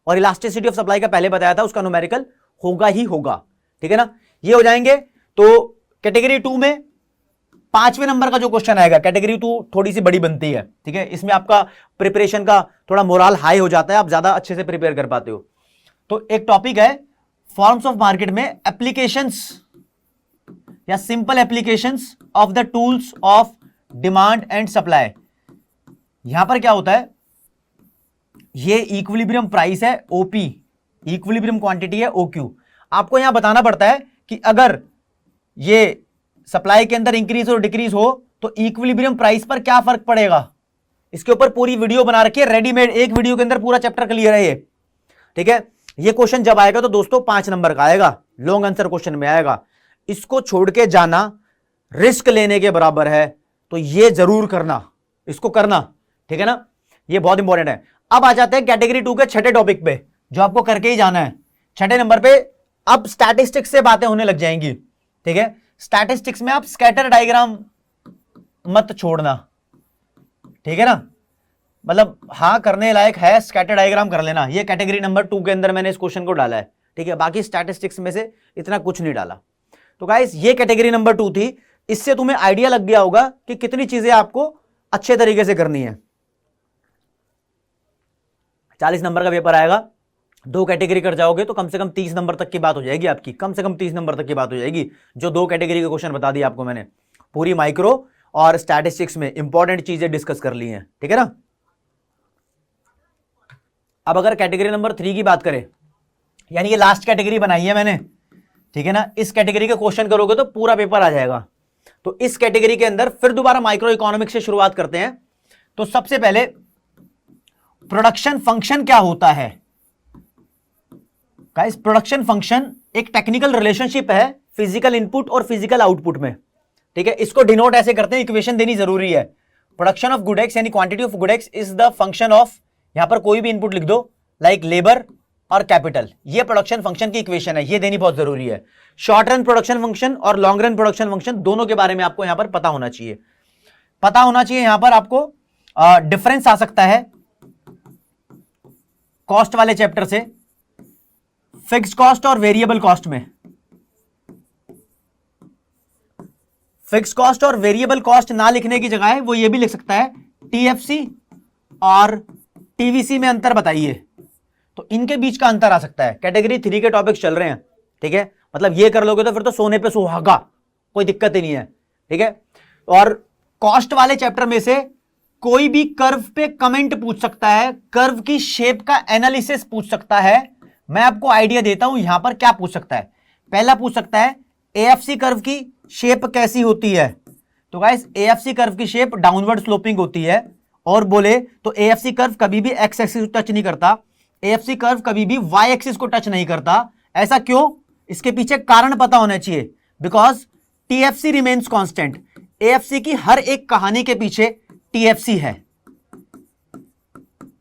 और इलास्टिसिटी ऑफ सप्लाई का पहले बताया था, उसका न्यूमेरिकल होगा ही होगा, ठीक है ना। ये हो जाएंगे। तो कैटेगरी 2 में 5वें नंबर का जो क्वेश्चन आएगा, कैटेगरी 2 थोड़ी सी बड़ी बनती है, ठीक है। इसमें आपका प्रिपरेशन का थोड़ा मोराल हाई हो जाता है, आप ज्यादा अच्छे से प्रिपेयर कर पाते हो। तो एक टॉपिक है फॉर्म्स ऑफ मार्केट में एप्लीकेशंस या simple applications of the tools of demand and supply. यहां पर क्या होता है, ये इक्विलिब्रियम प्राइस है ओपी, इक्विलिब्रियम क्वांटिटी है ओक्यू। आपको यहां बताना पड़ता है कि अगर ये सप्लाई के अंदर इंक्रीज और डिक्रीज हो तो इक्विलिब्रियम प्राइस पर क्या फर्क पड़ेगा। इसके ऊपर पूरी वीडियो बना रखी है रेडीमेड, एक वीडियो के अंदर पूरा चैप्टर क्लियर है ये, ठीक है। ये क्वेश्चन जब आएगा तो दोस्तों 5 नंबर का आएगा, लॉन्ग आंसर क्वेश्चन में आएगा। इसको छोड़ के जाना रिस्क लेने के बराबर है, तो ये जरूर करना, इसको करना, ठीक है ना। ये बहुत इंपॉर्टेंट है। अब आ जाते हैं कैटेगरी 2 के छठे टॉपिक पे, जो आपको करके ही जाना है। छठे नंबर पे अब स्टैटिस्टिक्स से बातें होने लग जाएंगी, ठीक है। स्टैटिस्टिक्स में आप स्कैटर डायग्राम मत छोड़ना, ठीक है ना। मतलब हाँ करने लायक है, स्कैटर डायग्राम कर लेना। ये कैटेगरी नंबर 2 के अंदर मैंने इस क्वेश्चन को डाला है, ठीक है। बाकी स्टैटिस्टिक्स में से इतना कुछ नहीं डाला। तो गाइस ये कैटेगरी नंबर 2 थी। इससे तुम्हें आइडिया लग गया होगा कि कितनी चीजें आपको अच्छे तरीके से करनी है। 40 नंबर का पेपर आएगा, 2 कैटेगरी कर जाओगे तो कम से कम 30 नंबर तक की बात हो जाएगी आपकी, कम से कम 30 नंबर तक की बात हो जाएगी। जो 2 कैटेगरी के क्वेश्चन बता दिए आपको मैंने, पूरी माइक्रो और स्टैटिस्टिक्स में इंपॉर्टेंट चीजें डिस्कस कर ली हैं, ठीक है ना। अब अगर कैटेगरी नंबर 3 की बात करें, यानी ये लास्ट कैटेगरी बनाई है मैंने, ठीक है ना। इस कैटेगरी के क्वेश्चन करोगे तो पूरा पेपर आ जाएगा। तो इस कैटेगरी के अंदर फिर दोबारा माइक्रो इकोनॉमिक्स से शुरुआत करते हैं। तो सबसे पहले प्रोडक्शन फंक्शन क्या होता है। गाइस प्रोडक्शन फंक्शन एक टेक्निकल रिलेशनशिप है फिजिकल इनपुट और फिजिकल आउटपुट में, ठीक है। इसको डिनोट ऐसे करते हैं, इक्वेशन देनी जरूरी है। प्रोडक्शन ऑफ गुड एक्स यानी quantity of good x is the function of, यहां पर कोई भी इनपुट लिख दो, लाइक लेबर और कैपिटल। ये प्रोडक्शन फंक्शन की इक्वेशन है, ये देनी बहुत जरूरी है। शॉर्ट रन प्रोडक्शन फंक्शन और लॉन्ग रन प्रोडक्शन फंक्शन दोनों के बारे में आपको यहां पर पता होना चाहिए। पता होना चाहिए यहां पर आपको डिफरेंस आ सकता है कॉस्ट वाले चैप्टर से फिक्स्ड कॉस्ट और वेरिएबल कॉस्ट में। फिक्स्ड कॉस्ट और वेरिएबल कॉस्ट ना लिखने की जगह वो ये भी लिख सकता है टीएफसी और टीवीसी में अंतर बताइए। तो इनके बीच का अंतर आ सकता है। कैटेगरी 3 के टॉपिक्स चल रहे हैं, ठीक है, मतलब ये कर लोगे तो फिर तो सोने पे सुहागा, कोई दिक्कत ही नहीं है, ठीक है। और कॉस्ट वाले चैप्टर में से कोई भी कर्व पे कमेंट पूछ सकता है, कर्व की शेप का एनालिसिस पूछ सकता है। मैं आपको आइडिया देता हूं यहां पर क्या पूछ सकता है। पहला पूछ सकता है एएफसी कर्व की शेप कैसी होती है, तो गाइस एएफसी कर्व की शेप डाउनवर्ड स्लोपिंग होती है। और बोले तो एएफसी कर्व कभी भी एक्स एक्सिस को टच नहीं करता, एएफसी कर्व कभी भी वाई एक्सिस को टच नहीं करता। ऐसा क्यों? इसके पीछे कारण पता होना चाहिए। Because TFC remains constant, AFC की हर एक कहानी के पीछे टीएफसी है,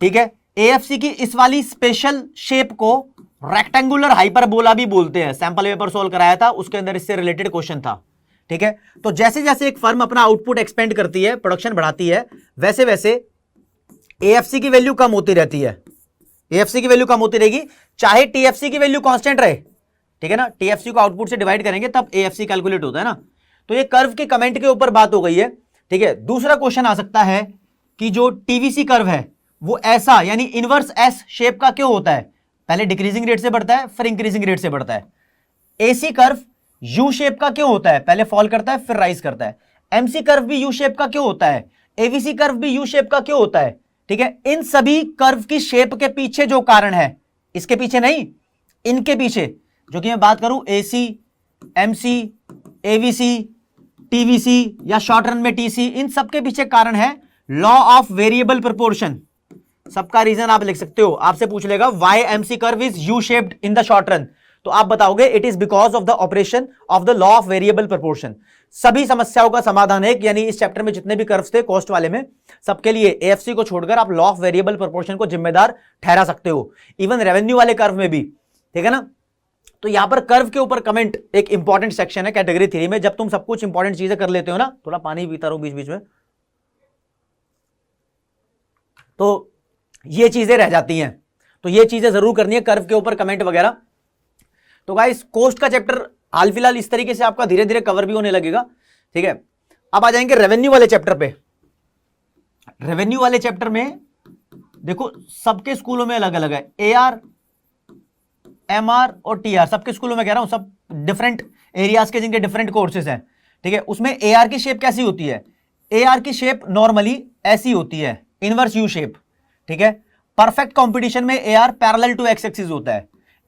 ठीक है। एएफसी की इस वाली स्पेशल शेप को रेक्टेंगुलर हाइपरबोला भी बोलते हैं। सैंपल पेपर सोल्व कराया था, उसके अंदर इससे रिलेटेड क्वेश्चन था, ठीक है। तो जैसे जैसे एक फर्म अपना आउटपुट एक्सपेंड करती है, प्रोडक्शन बढ़ाती है, वैसे वैसे एएफसी की वैल्यू कम होती रहती है। एएफसी की वैल्यू कम होती रहेगी चाहे टीएफसी की वैल्यू कांस्टेंट रहे, ठीक है ना। टीएफसी को आउटपुट से डिवाइड करेंगे तब एएफसी कैलकुलेट होता है ना। तो ये कर्व के कमेंट के ऊपर बात हो गई है, ठीक है। दूसरा क्वेश्चन आ सकता है कि जो टीवीसी कर्व है वो ऐसा यानी इनवर्स एस शेप का क्यों होता है? पहले डिक्रीजिंग रेट से बढ़ता है फिर इंक्रीजिंग रेट से बढ़ता है। एसी कर्व यू शेप का क्यों होता है? पहले फॉल करता है फिर राइज करता है। एमसी कर्व भी यू शेप का क्यों होता है? एवीसी कर्व भी यू शेप का क्यों होता है? ठीक है, इन सभी कर्व की शेप के पीछे जो कारण है, इसके पीछे नहीं, इनके पीछे, जो कि मैं बात करूं एसी, एमसी, एवीसी, टीवीसी या शॉर्ट रन में टीसी, इन सब के पीछे कारण है लॉ ऑफ वेरिएबल प्रोपोर्शन। सबका रीजन आप लिख सकते हो। आपसे पूछ लेगा why MC curve is U shaped in the short run, तो आप बताओगे it is because of the operation of the law of variable proportion. सभी समस्याओं का समाधान है, यानी इस चैप्टर में जितने भी कर्व्स थे कॉस्ट वाले में, सबके लिए एएफसी को छोड़कर आप लॉ ऑफ वेरिएबल प्रोपोर्शन को जिम्मेदार ठहरा सकते हो। इवन रेवेन्यू वाले कर्व में भी, ठीक है ना। तो यहां पर कर्व के ऊपर कमेंट एक इंपॉर्टेंट सेक्शन है कैटेगरी 3 में। जब तुम सब कुछ इंपॉर्टेंट चीजें कर लेते हो ना, थोड़ा पानी पीता रहो बीच बीच में, तो ये चीजें रह जाती हैं। तो ये चीजें जरूर करनी है, कर्व के ऊपर कमेंट वगैरह। तो गाइस कोस्ट का चैप्टर हाल फिलहाल इस तरीके से आपका धीरे धीरे कवर भी होने लगेगा, ठीक है। अब आ जाएंगे रेवेन्यू वाले चैप्टर पे। रेवेन्यू वाले चैप्टर में देखो सबके स्कूलों में अलग अलग है, एआर, एमआर और टीआर, सबके स्कूलों में कह रहा हूं, सब डिफरेंट एरियाज के जिनके डिफरेंट कोर्सेज हैं, ठीक है। उसमें एआर की शेप कैसी होती है? एआर की शेप नॉर्मली ऐसी होती है, इनवर्स यू शेप, ठीक है। परफेक्ट कंपटीशन में AR parallel to X axis होता है,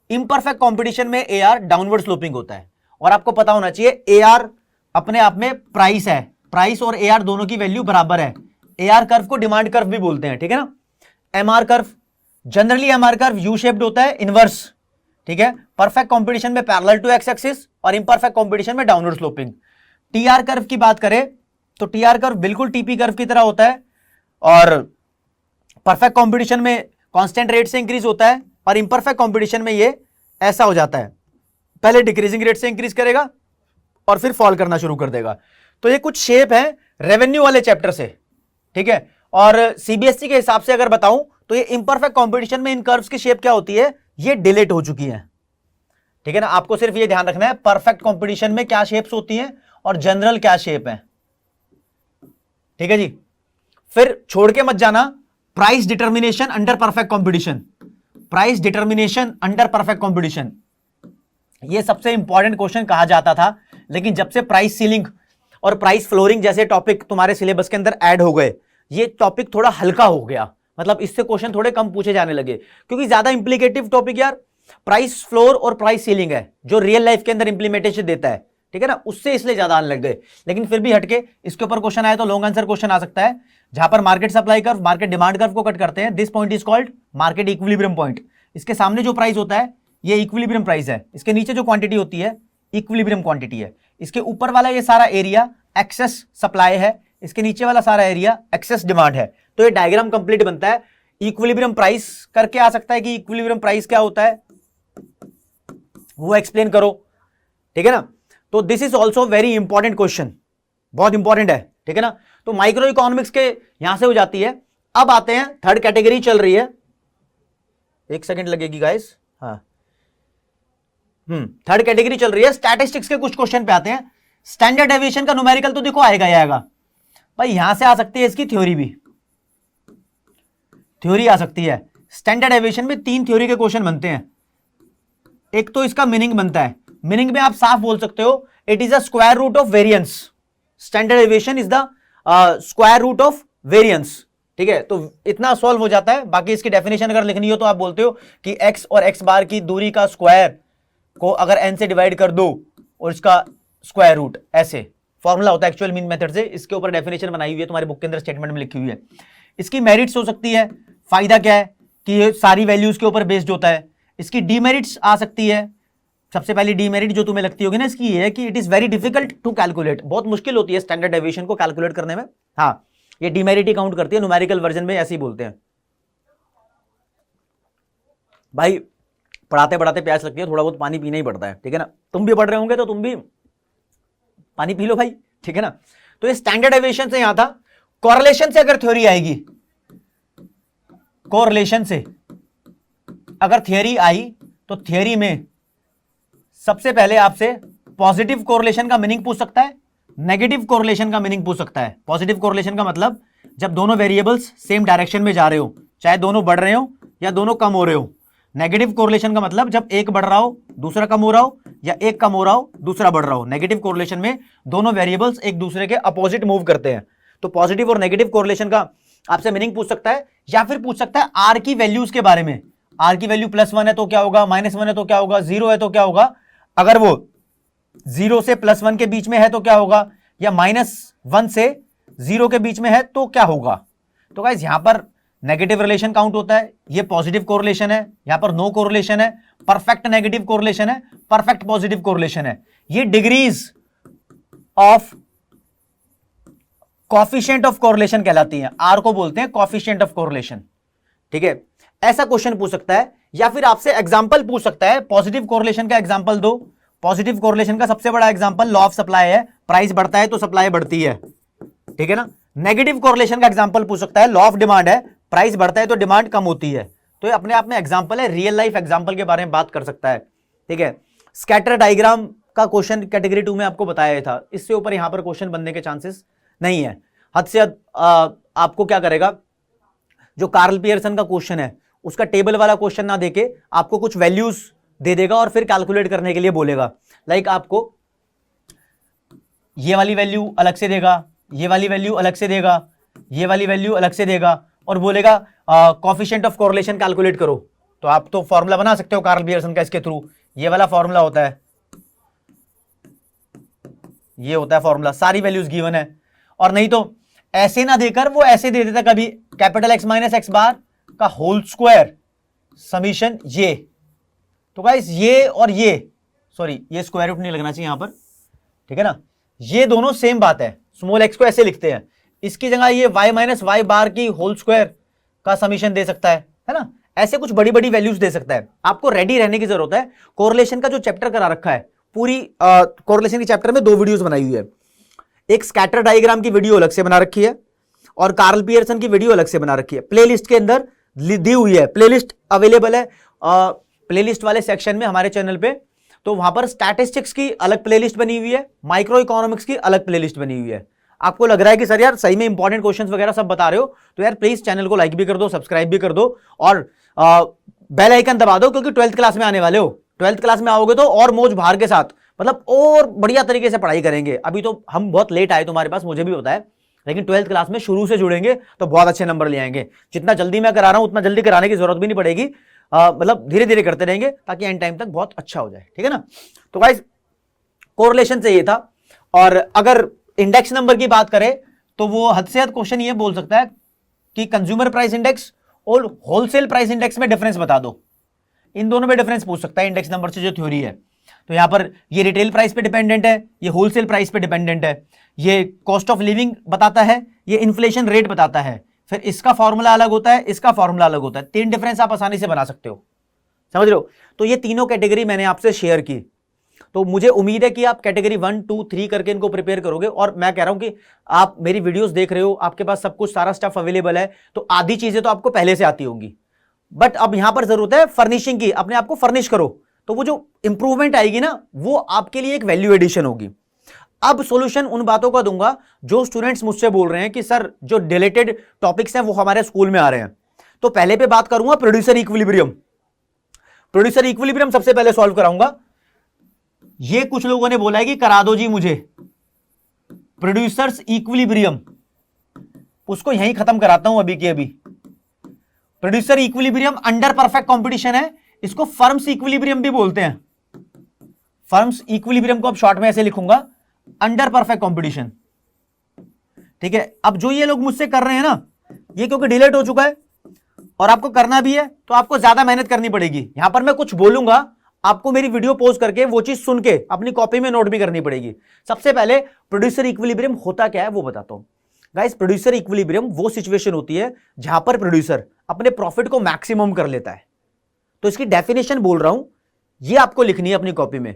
इम्परफेक्ट कंपटीशन में एआर डाउनवर्ड स्लोपिंग होता है। और आपको पता होना चाहिए एआर अपने आप में प्राइस है, प्राइस और एआर दोनों की वैल्यू बराबर है। एआर कर्व को डिमांड कर्व भी बोलते हैं, ठीक है ना। MR curve, generally MR curve U shaped होता है, इनवर्स, ठीक है। परफेक्ट कंपटीशन में पैरेलल टू एक्स एक्सिस और इम्परफेक्ट कंपटीशन में डाउनवर्ड स्लोपिंग। टीआर कर्व की बात करें तो टीआर कर्व बिल्कुल टीपी कर्व की तरह होता है और परफेक्ट कंपटीशन में कांस्टेंट रेट से इंक्रीज होता है और इम्परफेक्ट कंपटीशन में ये ऐसा हो जाता है, पहले डिक्रीजिंग रेट से इंक्रीज करेगा और फिर फॉल करना शुरू कर देगा। तो ये कुछ शेप है रेवेन्यू वाले चैप्टर से, ठीक है। और सीबीएसई के हिसाब से अगर बताऊं तो ये इम्परफेक्ट कंपटीशन में इन कर्व्स की शेप क्या होती है, ये डिलीट हो चुकी है, ठीक है ना। आपको सिर्फ ये ध्यान रखना है परफेक्ट कंपटीशन में क्या शेप्स होती हैं और जनरल क्या शेप है, ठीक है जी। फिर छोड़ के मत जाना price determination under perfect competition, price determination under perfect competition, ये सबसे इंपॉर्टेंट क्वेश्चन कहा जाता था। लेकिन जब से प्राइस सीलिंग और प्राइस फ्लोरिंग जैसे टॉपिक तुम्हारे सिलेबस के अंदर ऐड हो गए, ये टॉपिक थोड़ा हल्का हो गया, मतलब इससे क्वेश्चन थोड़े कम पूछे जाने लगे, क्योंकि ज्यादा इंप्लीकेटिव टॉपिक यार प्राइस फ्लोर और प्राइस सीलिंग है, जो रियल लाइफ के अंदर इंप्लीमेंटेशन देता है, ठीक है ना, उससे इसलिए ज्यादा आने लग गए। लेकिन फिर भी हटके इसके ऊपर क्वेश्चन आए तो लॉन्ग आंसर क्वेश्चन आ सकता है, जहां पर market supply curve, market demand curve को कट करते हैं। This point is called market equilibrium point. इसके सामने जो प्राइस होता है ये इक्विलिब्रियम प्राइस है, इसके नीचे जो क्वांटिटी होती है इक्विलिब्रियम क्वांटिटी है, इसके ऊपर वाला ये सारा एरिया एक्सेस सप्लाई है, इसके नीचे वाला सारा एरिया एक्सेस डिमांड है। तो ये डायग्राम कंप्लीट बनता है। इक्विलिब्रियम प्राइस करके आ सकता है कि इक्विलिब्रियम प्राइस क्या होता है वो एक्सप्लेन करो, ठीक है ना। तो this is also very important question, बहुत इंपॉर्टेंट है, ठीक है ना। तो माइक्रो इकोनॉमिक्स के यहां से हो जाती है। अब आते हैं थर्ड कैटेगरी चल रही है, एक सेकंड लगेगी गाइस, हाँ थर्ड कैटेगरी चल रही है। स्टैटिस्टिक्स के कुछ क्वेश्चन पे आते हैं। स्टैंडर्ड डेविएशन का न्यूमेरिकल तो देखो आएगा ही आएगा भाई, यहां से आ सकती है इसकी थ्योरी भी, थ्योरी आ सकती है। स्टैंडर्ड डेविएशन में 3 थ्योरी के क्वेश्चन बनते हैं। एक तो इसका मीनिंग बनता है, मीनिंग में आप साफ बोल सकते हो it is a square root of variance. Standard deviation is the square root of variance, ठीक है। तो इतना सॉल्व हो जाता है। बाकी इसकी डेफिनेशन अगर लिखनी हो तो आप बोलते हो कि x और x बार की दूरी का स्क्वायर को अगर n से डिवाइड कर दो और इसका स्क्वायर रूट, ऐसे फॉर्मूला होता है एक्चुअल मीन मेथड से। इसके ऊपर डेफिनेशन बनाई हुई है, तुम्हारे बुक के अंदर स्टेटमेंट में लिखी हुई है। इसकी मेरिट्स हो सकती है, फायदा क्या है कि ये सारी वैल्यूज के ऊपर बेस्ड होता है। इसकी डीमेरिट्स आ सकती है। सबसे पहली डीमेरिट जो तुम्हें लगती होगी ना इसकी ये है कि it is very difficult to calculate, बहुत मुश्किल होती है स्टैंडर्ड डेविएशन को कैलकुलेट करने में। हाँ, ये डीमेरिट ही काउंट करती है, न्यूमेरिकल वर्जन में ऐसे ही बोलते हैं। भाई पढ़ाते पढ़ाते प्यास लगती है, थोड़ा बहुत पानी पीना ही पड़ता है, ठीक है ना। तुम भी पढ़ रहे होंगे तो तुम भी पानी पी लो भाई, ठीक है ना। तो ये स्टैंडर्ड डेविएशन से यहां था। कोरिलेशन से अगर थ्योरी आएगी, कोरिलेशन से अगर थ्योरी आई तो थ्योरी में सबसे पहले आपसे पॉजिटिव कोरिलेशन का मीनिंग पूछ सकता है, नेगेटिव कोरिलेशन का मीनिंग पूछ सकता है। पॉजिटिव कोरिलेशन का मतलब जब दोनों वेरिएबल्स सेम डायरेक्शन में जा रहे हो, चाहे दोनों बढ़ रहे हो या दोनों कम हो रहे हो। नेगेटिव कोरिलेशन का मतलब जब एक बढ़ रहा हो दूसरा कम हो रहा हो, या एक कम हो रहा हो दूसरा बढ़ रहा हो। नेगेटिव कोरिलेशन में दोनों वेरिएबल्स एक दूसरे के अपोजिट मूव करते हैं। तो पॉजिटिव और नेगेटिव कोरिलेशन का आपसे मीनिंग पूछ सकता है, या फिर पूछ सकता है आर की वैल्यूज के बारे में। आर की वैल्यू +1 है तो क्या होगा, -1 है तो क्या होगा, 0 है तो क्या होगा। अगर वो 0 से +1 के बीच में है तो क्या होगा, या -1 से 0 के बीच में है तो क्या होगा। तो गाइस यहां पर नेगेटिव रिलेशन काउंट होता है, ये पॉजिटिव कोरिलेशन है, यहां पर नो कोरिलेशन है, परफेक्ट नेगेटिव कोरिलेशन है, परफेक्ट पॉजिटिव कोरिलेशन है। ये degrees of coefficient of correlation कहलाती हैं। आर को बोलते हैं कोएफिशिएंट ऑफ कोरिलेशन, ठीक है। ऐसा क्वेश्चन पूछ सकता है, या फिर आपसे एग्जांपल पूछ सकता है। पॉजिटिव कोरिलेशन का एग्जांपल दो। पॉजिटिव कोरिलेशन का सबसे बड़ा एग्जांपल लॉ ऑफ सप्लाई है, प्राइस बढ़ता है तो सप्लाई बढ़ती है, ठीक है ना। नेगेटिव कोरिलेशन का एग्जांपल पूछ सकता है, लॉ ऑफ डिमांड है, प्राइस बढ़ता है तो डिमांड कम होती है। तो ये अपने आप में एग्जांपल है, रियल लाइफ एग्जांपल के बारे में बात कर सकता है, ठीक है। स्कैटर डायग्राम का क्वेश्चन कैटेगरी 2 में आपको बताया था, इससे ऊपर यहां पर क्वेश्चन बनने के चांसेस नहीं है। हद से हद आपको क्या करेगा, जो कार्ल पियर्सन का क्वेश्चन है उसका टेबल वाला क्वेश्चन ना देके आपको कुछ वैल्यूज दे देगा और फिर कैलकुलेट करने के लिए बोलेगा। लाइक आपको ये वाली वैल्यू अलग से देगा, ये वाली वैल्यू अलग से देगा, ये वाली वैल्यू अलग से देगा, और बोलेगा कोएफिशिएंट ऑफ कोरिलेशन कैलकुलेट करो। तो आप तो फॉर्मूला बना सकते हो कार्ल पियर्सन का इसके थ्रू। ये वाला फॉर्मूला होता है, ये होता है फॉर्मूला, सारी वैल्यूज गिवन है। और नहीं तो ऐसे ना देकर वो ऐसे दे देता कभी, कैपिटल X माइनस X बार का होल स्क्वायर समीशन ये। तो गाइस ये और ये, सॉरी ये स्क्वायर रूट नहीं लगना चाहिए यहां पर, ठीक है ना। ये दोनों सेम बात है, स्मॉल x को ऐसे लिखते हैं, इसकी जगह ये y माइनस वाई बार की होल स्क्वायर का समीशन दे सकता है ना। ऐसे कुछ बड़ी बड़ी वैल्यूज दे सकता है। आपको रेडी रहने की जरूरत है। कोरिलेशन का जो चैप्टर करा रखा है, पूरी कोरिलेशन के चैप्टर में 2 वीडियोस बनाई हुई है। एक स्कैटर डायग्राम की वीडियो अलग से बना रखी है और कार्ल पियर्सन की वीडियो अलग से बना रखी है। प्लेलिस्ट के अंदर दी हुई है, प्लेलिस्ट अवेलेबल है प्लेलिस्ट वाले सेक्शन में हमारे चैनल पे। तो वहां पर स्टैटिस्टिक्स की अलग प्लेलिस्ट बनी हुई है, माइक्रो इकोनॉमिक्स की अलग प्लेलिस्ट बनी हुई है। आपको लग रहा है कि सर यार सही में इंपॉर्टेंट क्वेश्चंस वगैरह सब बता रहे हो, तो यार प्लीज चैनल को लाइक भी कर दो, सब्सक्राइब भी कर दो और बेल आइकन दबा दो, क्योंकि 12th क्लास में आने वाले हो। 12th क्लास में आओगे तो और मौज भार के साथ, मतलब और बढ़िया तरीके से पढ़ाई करेंगे। अभी तो हम बहुत लेट आए तुम्हारे पास, मुझे भी होता है, लेकिन 12th क्लास में शुरू से जुड़ेंगे तो बहुत अच्छे नंबर ले आएंगे। जितना जल्दी मैं करा रहा हूं उतना जल्दी कराने की जरूरत भी नहीं पड़ेगी, मतलब धीरे धीरे करते रहेंगे ताकि एंड टाइम तक बहुत अच्छा हो जाए, ठीक है ना। तो गाइस कोरिलेशन से ये था। और अगर इंडेक्स नंबर की बात करें तो वो हद से हद क्वेश्चन ये बोल सकता है कि कंज्यूमर प्राइस इंडेक्स और होलसेल प्राइस इंडेक्स में डिफरेंस बता दो। इन दोनों में डिफरेंस पूछ सकता है इंडेक्स नंबर से जो थ्योरी है। तो यहां पर ये रिटेल प्राइस पे डिपेंडेंट है, ये होलसेल प्राइस पे डिपेंडेंट है, ये कॉस्ट ऑफ लिविंग बताता है, ये इन्फ्लेशन रेट बताता है। फिर इसका फॉर्मूला अलग होता है, इसका फॉर्मूला अलग होता है। 3 डिफरेंस आप आसानी से बना सकते हो, समझ रहे हो। तो ये तीनों कैटेगरी मैंने आपसे शेयर की। तो मुझे उम्मीद है कि आप कैटेगरी 1, 2, 3 करके इनको प्रिपेयर करोगे। और मैं कह रहा हूं कि आप मेरी वीडियोस देख रहे हो, आपके पास सब कुछ सारा स्टफ अवेलेबल है, तो आधी चीजें तो आपको पहले से आती होंगी। बट अब यहां पर जरूरत है फर्निशिंग की, अपने आप को फर्निश करो, तो वो जो इंप्रूवमेंट आएगी ना, वो आपके लिए एक वैल्यू एडिशन होगी। अब सॉल्यूशन उन बातों का दूंगा जो स्टूडेंट्स मुझसे बोल रहे हैं कि सर जो डिलेटेड टॉपिक्स हैं वो हमारे स्कूल में आ रहे हैं। तो पहले पे बात करूंगा प्रोड्यूसर इक्विलिब्रियम। प्रोड्यूसर इक्विलिब्रियम सबसे पहले सॉल्व कराऊंगा। ये कुछ लोगों ने बोला है कि करा दो जी मुझे प्रोड्यूसर्स इक्विलिब्रियम, उसको यहीं खत्म कराता हूं अभी के अभी। Producer equilibrium under perfect competition है, इसको फर्म्स इक्विलिब्रियम भी बोलते हैं। फर्म्स इक्विलिब्रियम को अब शॉर्ट में ऐसे लिखूंगा, अंडर परफेक्ट कंपटीशन। ठीक है, अब जो ये लोग मुझसे कर रहे हैं ना, ये क्योंकि डिलीट हो चुका है और आपको करना भी है तो आपको ज्यादा मेहनत करनी पड़ेगी। यहां पर मैं कुछ बोलूंगा, आपको मेरी वीडियो पॉज करके वो चीज सुन के अपनी कॉपी में नोट भी करनी पड़ेगी। सबसे पहले प्रोड्यूसर इक्विलिब्रियम होता क्या है वो बताता हूं। गाइस, प्रोड्यूसर इक्विलिब्रियम वो सिचुएशन होती है जहां पर प्रोड्यूसर अपने प्रॉफिट को मैक्सिमम कर लेता है। तो इसकी डेफिनेशन बोल रहा हूं, ये आपको लिखनी है अपनी कॉपी में।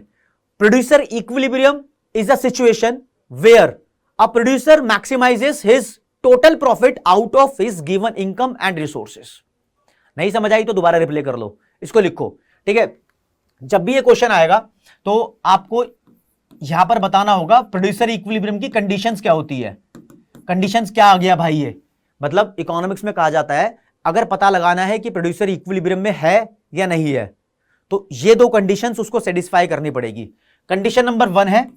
Producer equilibrium is a situation where a producer maximises his total profit out of his given income and resources. नहीं समझ आई तो दोबारा रिप्ले कर लो, इसको लिखो। ठीक है, जब भी ये क्वेश्चन आएगा तो आपको यहां पर बताना होगा प्रोड्यूसर इक्विलिब्रियम की कंडीशंस क्या होती है। कंडीशंस क्या आ गया भाई, ये मतलब इकोनॉमिक्स में कहा जाता है अगर पता लगाना है कि प्रोड्यूसर इक्विलिब्रियम में है या नहीं है, तो ये दो कंडीशंस उसको सेटिस्फाई करनी पड़ेगी। कंडीशन नंबर 1 है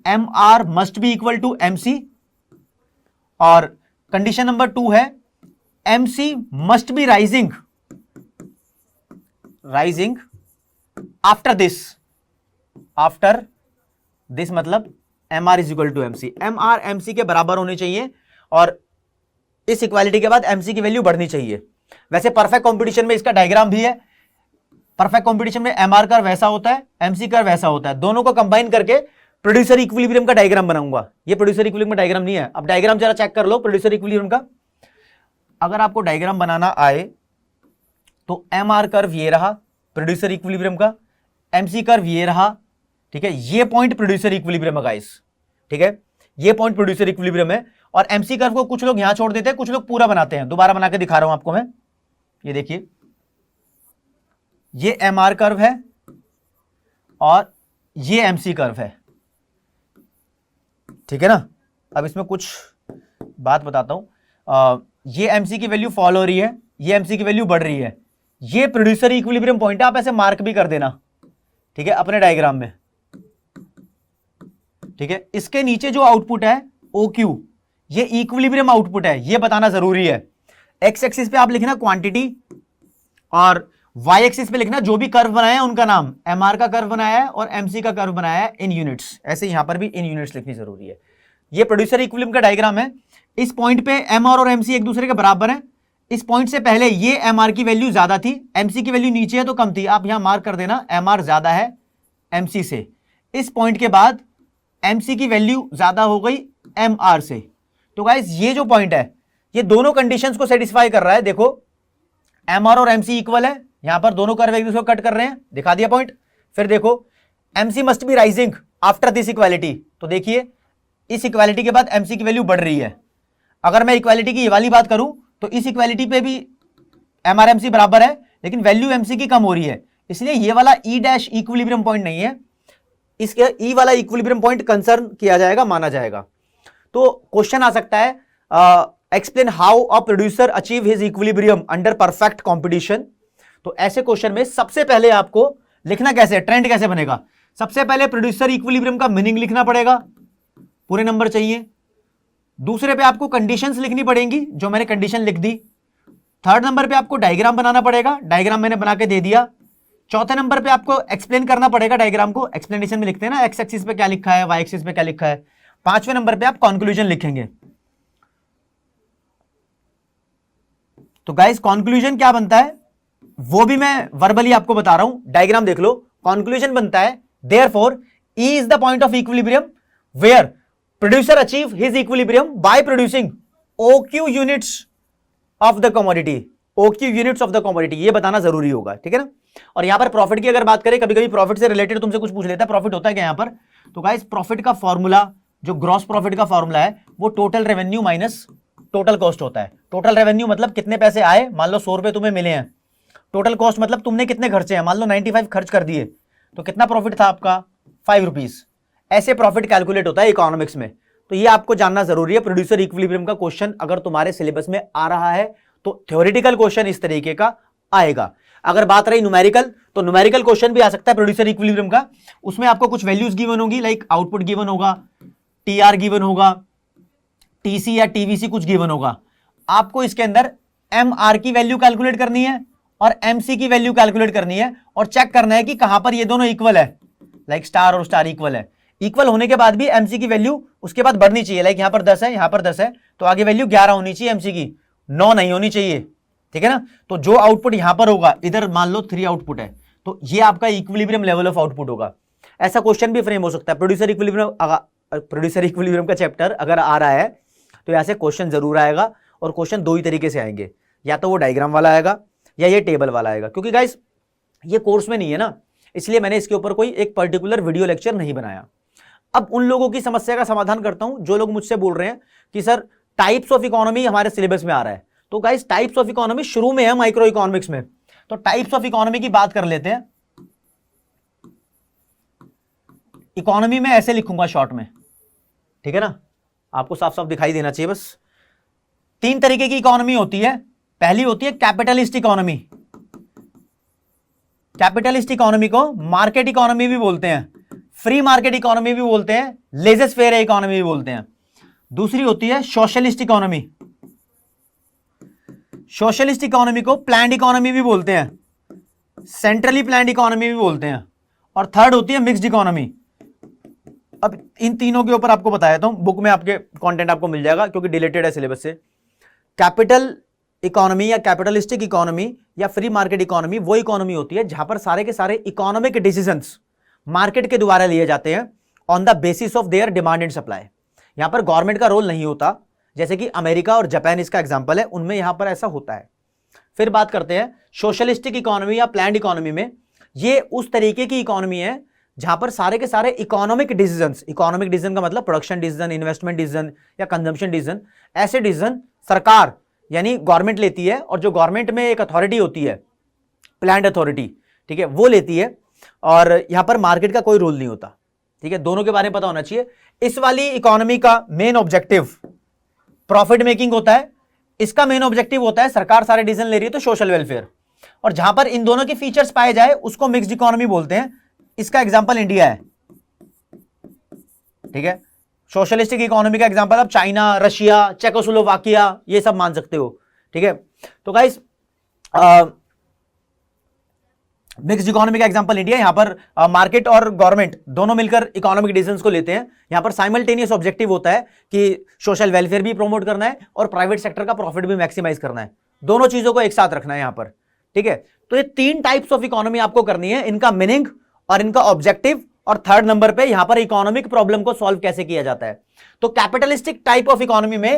M R must be equal to M C, और कंडीशन नंबर 2 है M C must be rising after this मतलब M R is equal to M C. M R M C के बराबर होने चाहिए और इस इक्वालिटी के बाद एम सी की वैल्यू बढ़नी चाहिए। वैसे परफेक्ट कॉम्पिटिशन में इसका डायग्राम भी है। परफेक्ट कॉम्पिटिशन में एम आर कर्व वैसा होता है, एम सी कर्व वैसा होता है, दोनों को कंबाइन करके प्रोड्यूसर इक्विलिब्रियम का डायग्राम बनाऊंगा। ये प्रोड्यूसर इक्विलिब्रियम का डायग्राम नहीं है। अब डायग्राम जरा चेक कर लो प्रोड्यूसर इक्विलिब्रियम का। अगर आपको डायग्राम बनाना आए तो एम आर कर्व ये रहा प्रोड्यूसर इक्विलिब्रियम का, एम सी कर्व ये रहा। ठीक है, ये पॉइंट प्रोड्यूसर इक्विलिब्रियम है गाइस। ठीक है, ये पॉइंट प्रोड्यूसर इक्विलिब्रियम है। और एमसी कर्व को कुछ लोग यहां छोड़ देते हैं, कुछ लोग पूरा बनाते हैं। दोबारा बना के दिखा रहा हूं आपको मैं। ये देखिए, ये एम आर कर्व है और ये एमसी कर्व है। ठीक है ना। अब इसमें कुछ बात बताता हूं। ये एमसी की वैल्यू फॉल हो रही है, ये एमसी की वैल्यू बढ़ रही है। ये प्रोड्यूसर इक्विलिब्रियम पॉइंट है, आप ऐसे मार्क भी कर देना। ठीक है, अपने डायग्राम में। ठीक है, इसके नीचे जो आउटपुट है ओ क्यू, ये इक्विलिब्रियम आउटपुट है, ये बताना जरूरी है। एक्स एक्सिस पे आप लिखना क्वांटिटी और वाई एक्सिस पे लिखना जो भी कर्व बनाया है उनका नाम। एमआर का कर्व बनाया है और एमसी का कर्व बनाया है इन यूनिट्स। ऐसे यहां पर भी इन यूनिट्स लिखनी जरूरी है। ये प्रोड्यूसर इक्विलिब्रियम का डायग्राम है। इस पॉइंट पे एमआर और एमसी एक दूसरे के बराबर है। इस पॉइंट से पहले ये एमआर की वैल्यू ज्यादा थी, एमसी की वैल्यू नीचे है तो कम थी। आप यहां मार्क कर देना एमआर ज्यादा है एमसी से। इस पॉइंट के बाद एमसी की वैल्यू ज्यादा हो गई एमआर से। तो गाइस, ये जो पॉइंट है ये दोनों कंडीशंस को सेटिस्फाई कर रहा है। देखो, एमआर और एमसी इक्वल है, यहां पर दोनों कर्व एक दूसरे को कट कर रहे हैं, दिखा दिया पॉइंट। फिर देखो, MC must be rising after this equality. तो देखिए, इस इक्वालिटी के बाद एमसी की वैल्यू बढ़ रही है। अगर मैं इक्वालिटी की ये वाली बात करूं तो इस इक्वालिटी पे भी एमआर एमसी बराबर है, लेकिन वैल्यू एमसी की कम हो रही है। इसलिए ये वाला ई डैश इक्विलिब्रियम पॉइंट नहीं है, इसके ई वाला इक्विलिब्रियम पॉइंट कंसर्न किया जाएगा, माना जाएगा। तो क्वेश्चन आ सकता है, explain how a producer achieve his equilibrium under perfect competition. तो ऐसे क्वेश्चन में सबसे पहले आपको लिखना कैसे, ट्रेंड कैसे बनेगा। सबसे पहले प्रोड्यूसर इक्विलिब्रियम का मीनिंग लिखना पड़ेगा, पूरे नंबर चाहिए। दूसरे पे आपको कंडीशंस लिखनी पड़ेंगी, जो मैंने कंडीशन लिख दी। थर्ड नंबर पे आपको डायग्राम बनाना पड़ेगा, डायग्राम मैंने बना के दे दिया। चौथे नंबर पे आपको एक्सप्लेन करना पड़ेगा डायग्राम को, एक्सप्लेनेशन में लिखते हैं ना, एक्स एक्सिस पे क्या लिखा है, वाई एक्सिस पे क्या लिखा है। पांचवें नंबर पे आप कंक्लूजन लिखेंगे। तो गाइस, कंक्लूजन क्या बनता है वो भी मैं वर्बली आपको बता रहा हूं, डायग्राम देख लो। कंक्लूजन बनता है, therefore E is the point of equilibrium where producer achieve his equilibrium by producing OQ units of the commodity. OQ units of the commodity, ये बताना जरूरी होगा। ठीक है ना। और यहां पर प्रॉफिट की अगर बात करें, कभी कभी प्रॉफिट से रिलेटेड तुमसे कुछ पूछ लेता है, प्रॉफिट होता है क्या यहां पर। तो गाइस, प्रॉफिट का फॉर्मूला, जो ग्रॉस प्रॉफिट का फॉर्मूला है, वो total revenue minus total cost होता है। टोटल रेवेन्यू मतलब कितने पैसे आए, मान लो 100 रुपए तुम्हें मिले हैं। टोटल कॉस्ट मतलब तुमने कितने खर्चे हैं, मान लो 95 खर्च कर दिए, तो कितना प्रॉफिट था आपका, 5 रुपीज। ऐसे प्रॉफिट कैलकुलेट होता है इकोनॉमिक्स में। तो ये आपको जानना जरूरी है। प्रोड्यूसर इक्विलिब्रियम का क्वेश्चन अगर तुम्हारे सिलेबस में आ रहा है तो थ्योरेटिकल क्वेश्चन इस तरीके का आएगा। अगर बात रही न्यूमेरिकल, तो न्यूमेरिकल क्वेश्चन भी आ सकता है प्रोड्यूसर इक्विलिब्रियम का। उसमें आपको कुछ वैल्यूज गिवन होगी, लाइक आउटपुट गिवन होगा, टीआर गिवन होगा, टीसी या टीवीसी कुछ गिवन होगा। आपको इसके अंदर एमआर की वैल्यू कैलकुलेट करनी है और एमसी की वैल्यू कैलकुलेट करनी है और चेक करना है कि कहां पर ये दोनों इक्वल है, लाइक स्टार और स्टार इक्वल है। इक्वल होने के बाद भी एमसी की वैल्यू उसके बाद बढ़नी चाहिए, लाइक यहां पर 10 है, यहां पर 10 है, तो आगे वैल्यू 11 होनी चाहिए एमसी की, 9 नहीं होनी चाहिए, ठीक है ना। तो जो आउटपुट यहां पर होगा, इधर मान लो 3 आउटपुट है, तो ये आपका इक्विलिब्रियम लेवल ऑफ आउटपुट होगा। ऐसा क्वेश्चन भी फ्रेम हो सकता है। प्रोड्यूसर इक्विलिब्रियम का चैप्टर अगर आ रहा है तो ऐसे क्वेश्चन जरूर आएगा, और क्वेश्चन दो ही तरीके से आएंगे, या तो वो डायग्राम वाला आएगा या ये टेबल वाला आएगा। क्योंकि गाइस ये कोर्स में नहीं है ना, इसलिए मैंने इसके ऊपर कोई एक पर्टिकुलर वीडियो लेक्चर नहीं बनाया। अब उन लोगों की समस्या का समाधान करता हूं जो लोग मुझसे बोल रहे हैं कि सर टाइप्स ऑफ इकोनॉमी हमारे सिलेबस में आ रहा है। तो गाइस टाइप्स ऑफ इकोनॉमी शुरू में है माइक्रो इकोनॉमिक्स में, तो टाइप्स ऑफ इकोनॉमी की बात कर लेते हैं। इकोनॉमी में ऐसे लिखूंगा शॉर्ट में, ठीक है ना, आपको साफ साफ दिखाई देना चाहिए बस। 3 तरीके की इकोनॉमी होती है। पहली होती है कैपिटलिस्ट इकोनॉमी। कैपिटलिस्ट इकोनॉमी को मार्केट इकोनॉमी भी बोलते हैं, फ्री मार्केट इकोनॉमी भी बोलते हैं, लेजेस फेयर इकोनॉमी भी बोलते हैं। दूसरी होती है सोशलिस्ट इकोनॉमी। सोशलिस्ट इकोनॉमी को प्लान्ड इकोनॉमी भी बोलते हैं, सेंट्रली प्लान्ड इकोनॉमी भी बोलते हैं। और थर्ड होती है मिक्स्ड इकोनॉमी। अब इन तीनों के ऊपर आपको बताया था, बुक में आपके कंटेंट आपको मिल जाएगा क्योंकि रिलेटेड है सिलेबस से। कैपिटल इकोनॉमी या कैपिटलिस्टिक इकोनॉमी या फ्री मार्केट इकोनॉमी वो इकोनॉमी होती है जहां पर सारे के सारे इकोनॉमिक डिसीजंस मार्केट के द्वारा लिए जाते हैं on the basis of their demand and supply. यहां पर गवर्नमेंट का रोल नहीं होता, जैसे कि अमेरिका और जापान इसका एग्जांपल है, उनमें यहां पर ऐसा होता है। फिर बात करते हैं सोशलिस्टिक इकोनॉमी या प्लान्ड इकोनॉमी में। ये उस तरीके की इकोनॉमी है जहां पर सारे के सारे इकोनॉमिक डिसीजंस, इकोनॉमिक डिसीजन का मतलब प्रोडक्शन डिसीजन, इन्वेस्टमेंट डिसीजन या कंजम्पशन डिसीजन, ऐसे डिसीजन सरकार यानी गवर्नमेंट लेती है, और जो गवर्नमेंट में एक अथॉरिटी होती है प्लान्ड अथॉरिटी, ठीक है, वो लेती है, और यहां पर मार्केट का कोई रोल नहीं होता, ठीक है। दोनों के बारे में पता होना चाहिए। इस वाली इकोनॉमी का मेन ऑब्जेक्टिव प्रॉफिट मेकिंग होता है, इसका मेन ऑब्जेक्टिव होता है सरकार सारे डिसीजन ले रही है तो सोशल वेलफेयर, और जहां पर इन दोनों के फीचर्स पाए जाए उसको मिक्स्ड इकोनॉमी बोलते हैं। इसका एग्जांपल इंडिया है, ठीक है। सोशलिस्टिक इकोनॉमी का एग्जांपल आप चाइना, रशिया, चेकोस्लोवाकिया ये सब मान सकते हो, ठीक है। तो गाइस मिक्स्ड इकोनॉमी का एग्जांपल इंडिया। यहां पर मार्केट और गवर्नमेंट दोनों मिलकर इकोनॉमिक डिसीजंस को लेते हैं। यहां पर साइमल्टेनियस ऑब्जेक्टिव होता है कि सोशल वेलफेयर भी प्रमोट करना है और प्राइवेट सेक्टर का प्रॉफिट भी मैक्सिमाइज करना है, दोनों चीजों को एक साथ रखना है यहां पर, ठीक है। तो ये 3 टाइप्स ऑफ इकोनॉमी आपको करनी है, इनका मीनिंग और इनका ऑब्जेक्टिव, और थर्ड नंबर पे यहां पर इकोनॉमिक प्रॉब्लम को सॉल्व कैसे किया जाता है। तो कैपिटलिस्टिक टाइप ऑफ इकोनॉमी में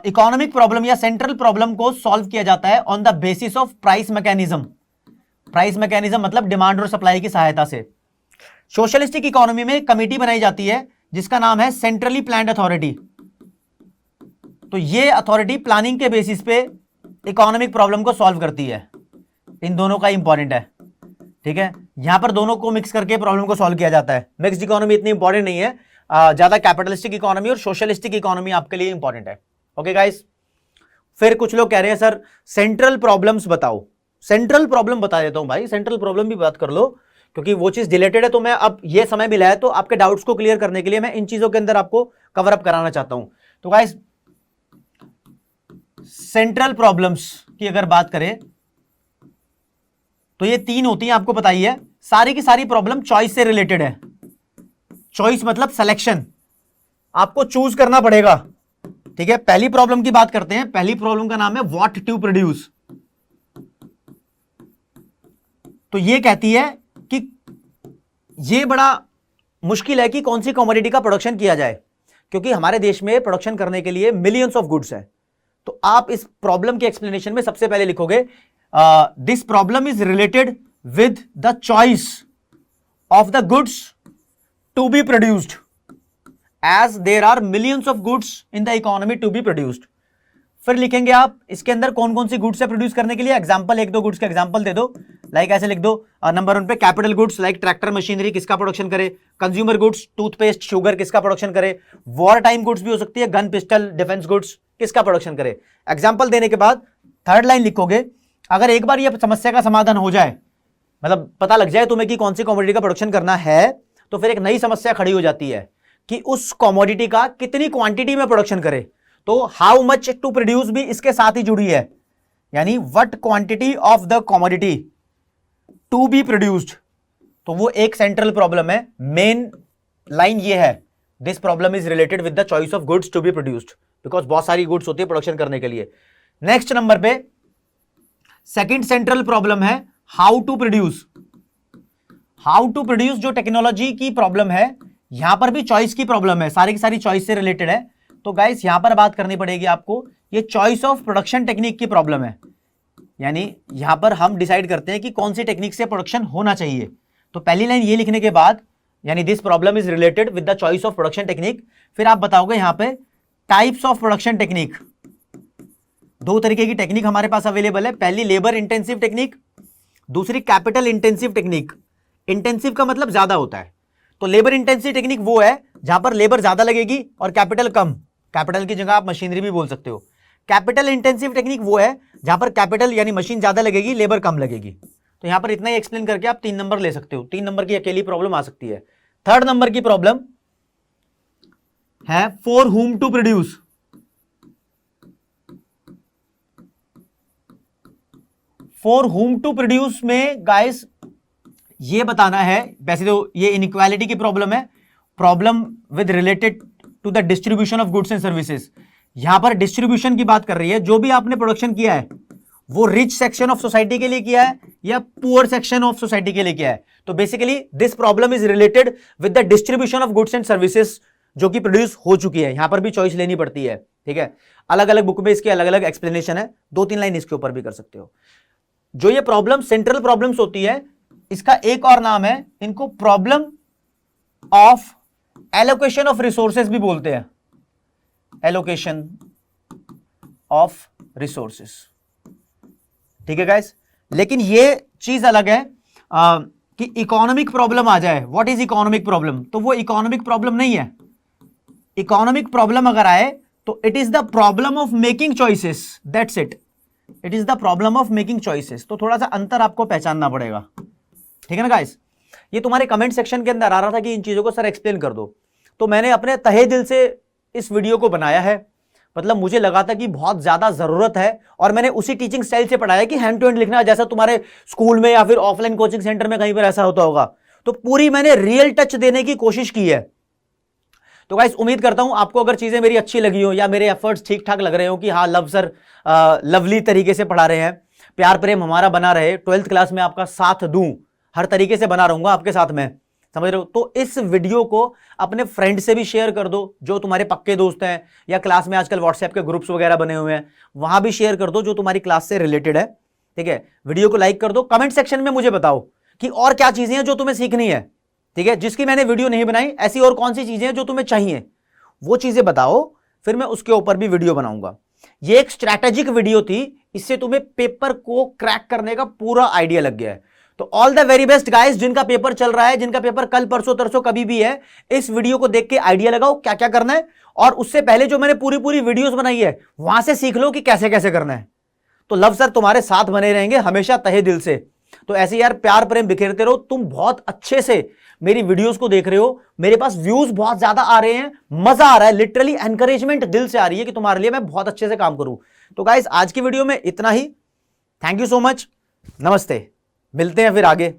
इकोनॉमिक प्रॉब्लम या सेंट्रल प्रॉब्लम को सॉल्व किया जाता है on the basis of price mechanism. Price mechanism मतलब डिमांड और सप्लाई की सहायता से। सोशलिस्टिक इकोनॉमी में एक कमेटी बनाई जाती है जिसका नाम है सेंट्रली प्लान्ड अथॉरिटी। तो ये अथॉरिटी प्लानिंग के बेसिस पे इकोनॉमिक प्रॉब्लम को सॉल्व करती है। इन दोनों का इंपॉर्टेंट है, ठीक है। यहां पर दोनों को मिक्स करके प्रॉब्लम को सॉल्व किया जाता है। मिक्स्ड इकोनॉमी इतनी इंपॉर्टेंट नहीं है, ज्यादा कैपिटलिस्टिक इकोनॉमी और सोशलिस्टिक इकोनॉमी आपके लिए इंपॉर्टेंट है। ओके गाइस, फिर कुछ लोग कह रहे हैं सर सेंट्रल प्रॉब्लम्स बताओ। सेंट्रल प्रॉब्लम बता देता हूं भाई, सेंट्रल प्रॉब्लम भी बात कर लो क्योंकि वो चीज रिलेटेड है। तो मैं अब ये समय मिला है तो आपके डाउट्स को क्लियर करने के लिए मैं इन चीजों के अंदर आपको कवर अप कराना चाहता हूं। तो गाइस सेंट्रल प्रॉब्लम्स की अगर बात करें तो ये 3 होती हैं, आपको पता ही है। सारी की सारी प्रॉब्लम चॉइस से रिलेटेड है। चॉइस मतलब सिलेक्शन, आपको चूज करना पड़ेगा, ठीक है। पहली प्रॉब्लम की बात करते हैं। पहली प्रॉब्लम का नाम है व्हाट टू प्रोड्यूस। तो ये कहती है कि ये बड़ा मुश्किल है कि कौन सी कमोडिटी का प्रोडक्शन किया जाए, क्योंकि हमारे देश में प्रोडक्शन करने के लिए मिलियंस ऑफ गुड्स है। तो आप इस प्रॉब्लम के एक्सप्लेनेशन में सबसे पहले लिखोगे this problem is related with the choice of the goods to be produced as there are millions of goods in the economy to be produced. फिर लिखेंगे आप इसके अंदर कौन कौन सी गुड्स है प्रोड्यूस करने के लिए। एग्जांपल 1-2 गुड्स का एग्जांपल दे दो, लाइक ऐसे लिख दो। नंबर 1 पे capital goods like tractor machinery किसका प्रोडक्शन करे, कंज्यूमर गुड्स टूथपेस्ट शुगर किसका प्रोडक्शन करे, वॉर टाइम गुड्स भी हो सकती है गन पिस्टल डिफेंस गुड्स किसका प्रोडक्शन करे। एग्जांपल देने के बाद थर्ड लाइन लिखोगे, अगर एक बार ये समस्या का समाधान हो जाए, मतलब पता लग जाए तुम्हें कि कौन सी कमोडिटी का प्रोडक्शन करना है, तो फिर एक नई समस्या खड़ी हो जाती है कि उस कमोडिटी का कितनी क्वांटिटी में प्रोडक्शन करे। तो हाउ मच टू प्रोड्यूस भी इसके साथ ही जुड़ी है, यानी what quantity of the commodity to be produced. तो वो एक सेंट्रल प्रॉब्लम है। मेन लाइन ये है, this problem is related with the choice of goods to be produced, because बहुत सारी गुड्स होती है प्रोडक्शन करने के लिए। नेक्स्ट नंबर पे सेकंड सेंट्रल प्रॉब्लम है how to produce. How to produce जो टेक्नोलॉजी की प्रॉब्लम है, यहां पर भी चॉइस की प्रॉब्लम है, सारी की सारी चॉइस से रिलेटेड है। तो गाइस यहां पर बात करनी पड़ेगी आपको, ये चॉइस ऑफ प्रोडक्शन टेक्निक की प्रॉब्लम है, यानी यहां पर हम डिसाइड करते हैं कि कौन सी टेक्निक से प्रोडक्शन होना चाहिए। तो पहली लाइन ये लिखने के बाद, यानी this problem is related with the choice of production technique, फिर आप बताओगे यहां पे टाइप्स ऑफ प्रोडक्शन टेक्निक। दो तरीके की टेक्निक हमारे पास अवेलेबल है, पहली लेबर इंटेंसिव टेक्निक, दूसरी कैपिटल इंटेंसिव टेक्निक। इंटेंसिव का मतलब ज्यादा होता है, तो लेबर इंटेंसिव टेक्निक वो है जहां पर लेबर ज्यादा लगेगी और कैपिटल कम। कैपिटल की जगह आप मशीनरी भी बोल सकते हो। कैपिटल इंटेंसिव टेक्निक वो है जहां पर कैपिटल यानी मशीन ज्यादा लगेगी, लेबर कम लगेगी। तो यहां पर इतना ही एक्सप्लेन करके आप 3 नंबर ले सकते हो। 3 नंबर की अकेली प्रॉब्लम आ सकती है। थर्ड नंबर की प्रॉब्लम है for whom to produce. For whom to produce में गाइस ये बताना है, वैसे तो ये इनइक्वालिटी की प्रॉब्लम है, problem with related to the distribution of goods and services. यहां पर डिस्ट्रीब्यूशन की बात कर रही है, जो भी आपने प्रोडक्शन किया है वो रिच सेक्शन ऑफ सोसाइटी के लिए किया है या पुअर सेक्शन ऑफ सोसाइटी के लिए किया है। तो basically this problem is related with the distribution of goods and services जो कि प्रोड्यूस हो चुकी है। यहां पर भी चॉइस लेनी पड़ती है, ठीक है। अलग अलग बुक में इसके अलग अलग एक्सप्लेनेशन है, 2-3 लाइन इसके ऊपर भी कर सकते हो। जो ये प्रॉब्लम सेंट्रल प्रॉब्लम्स होती है, इसका एक और नाम है, इनको problem of allocation of resources भी बोलते हैं, एलोकेशन ऑफ रिसोर्सेज, ठीक है गाइस। लेकिन ये चीज अलग है कि इकोनॉमिक प्रॉब्लम आ जाए। What is economic problem? तो वो इकोनॉमिक प्रॉब्लम नहीं है। इकोनॉमिक प्रॉब्लम अगर आए तो it is the problem of making choices, that's it. It is the problem of making choices. तो थोड़ा सा अंतर आपको पहचानना पड़ेगा, ठीक है ना गाइस। ये तुम्हारे कमेंट सेक्शन के अंदर आ रहा था कि इन चीजों को सर एक्सप्लेन कर दो, तो मैंने अपने तहे दिल से इस वीडियो को बनाया है। मतलब मुझे लगा था कि बहुत ज्यादा जरूरत है और मैंने उसी टीचिंग स्टाइल से पढ़ाया कि हैंड टू हैंड लिखना, जैसा तुम्हारे स्कूल में या फिर ऑफलाइन कोचिंग सेंटर में कहीं पर ऐसा होता होगा। तो पूरी मैंने रियल टच देने की कोशिश की है। तो गाइस उम्मीद करता हूं आपको अगर चीजें मेरी अच्छी लगी हो या मेरे एफर्ट्स ठीक ठाक लग रहे हो कि हाँ लव सर लवली तरीके से पढ़ा रहे हैं, प्यार प्रेम हमारा बना रहे, 12th क्लास में आपका साथ दूं, हर तरीके से बना रहूंगा आपके साथ में, समझ रहे हो। तो इस वीडियो को अपने फ्रेंड से भी शेयर कर दो जो तुम्हारे पक्के दोस्त हैं, या क्लास में आजकल व्हाट्सएप के ग्रुप्स वगैरह बने हुए हैं, वहां भी शेयर कर दो जो तुम्हारी क्लास से रिलेटेड है, ठीक है। वीडियो को लाइक कर दो। कमेंट सेक्शन में मुझे बताओ कि और क्या चीजें हैं जो तुम्हें सीखनी है, ठीक है, जिसकी मैंने वीडियो नहीं बनाई, ऐसी और कौन सी चीजें हैं जो तुम्हें चाहिए, वो चीजें बताओ, फिर मैं उसके ऊपर भी वीडियो बनाऊंगा। ये एक स्ट्रैटेजिक वीडियो थी, इससे तुम्हें पेपर को क्रैक करने का पूरा आइडिया लग गया है। तो all the very best guys, जिनका पेपर चल रहा है, जिनका पेपर कल परसों तरसों कभी भी है, इस वीडियो को देख के आइडिया लगाओ क्या क्या करना है, और उससे पहले जो मैंने पूरी पूरी वीडियोस बनाई है वहां से सीख लो कि कैसे कैसे करना है। तो लव सर तुम्हारे साथ बने रहेंगे हमेशा तहे दिल से। तो ऐसे यार प्यार प्रेम बिखेरते रहो। तुम बहुत अच्छे से मेरी वीडियोस को देख रहे हो, मेरे पास व्यूज बहुत ज्यादा आ रहे हैं, मजा आ रहा है, लिटरली एनकरेजमेंट दिल से आ रही है कि तुम्हारे लिए मैं बहुत अच्छे से काम करूं। तो गाइस आज की वीडियो में इतना ही। थैंक यू सो मच, नमस्ते, मिलते हैं फिर आगे।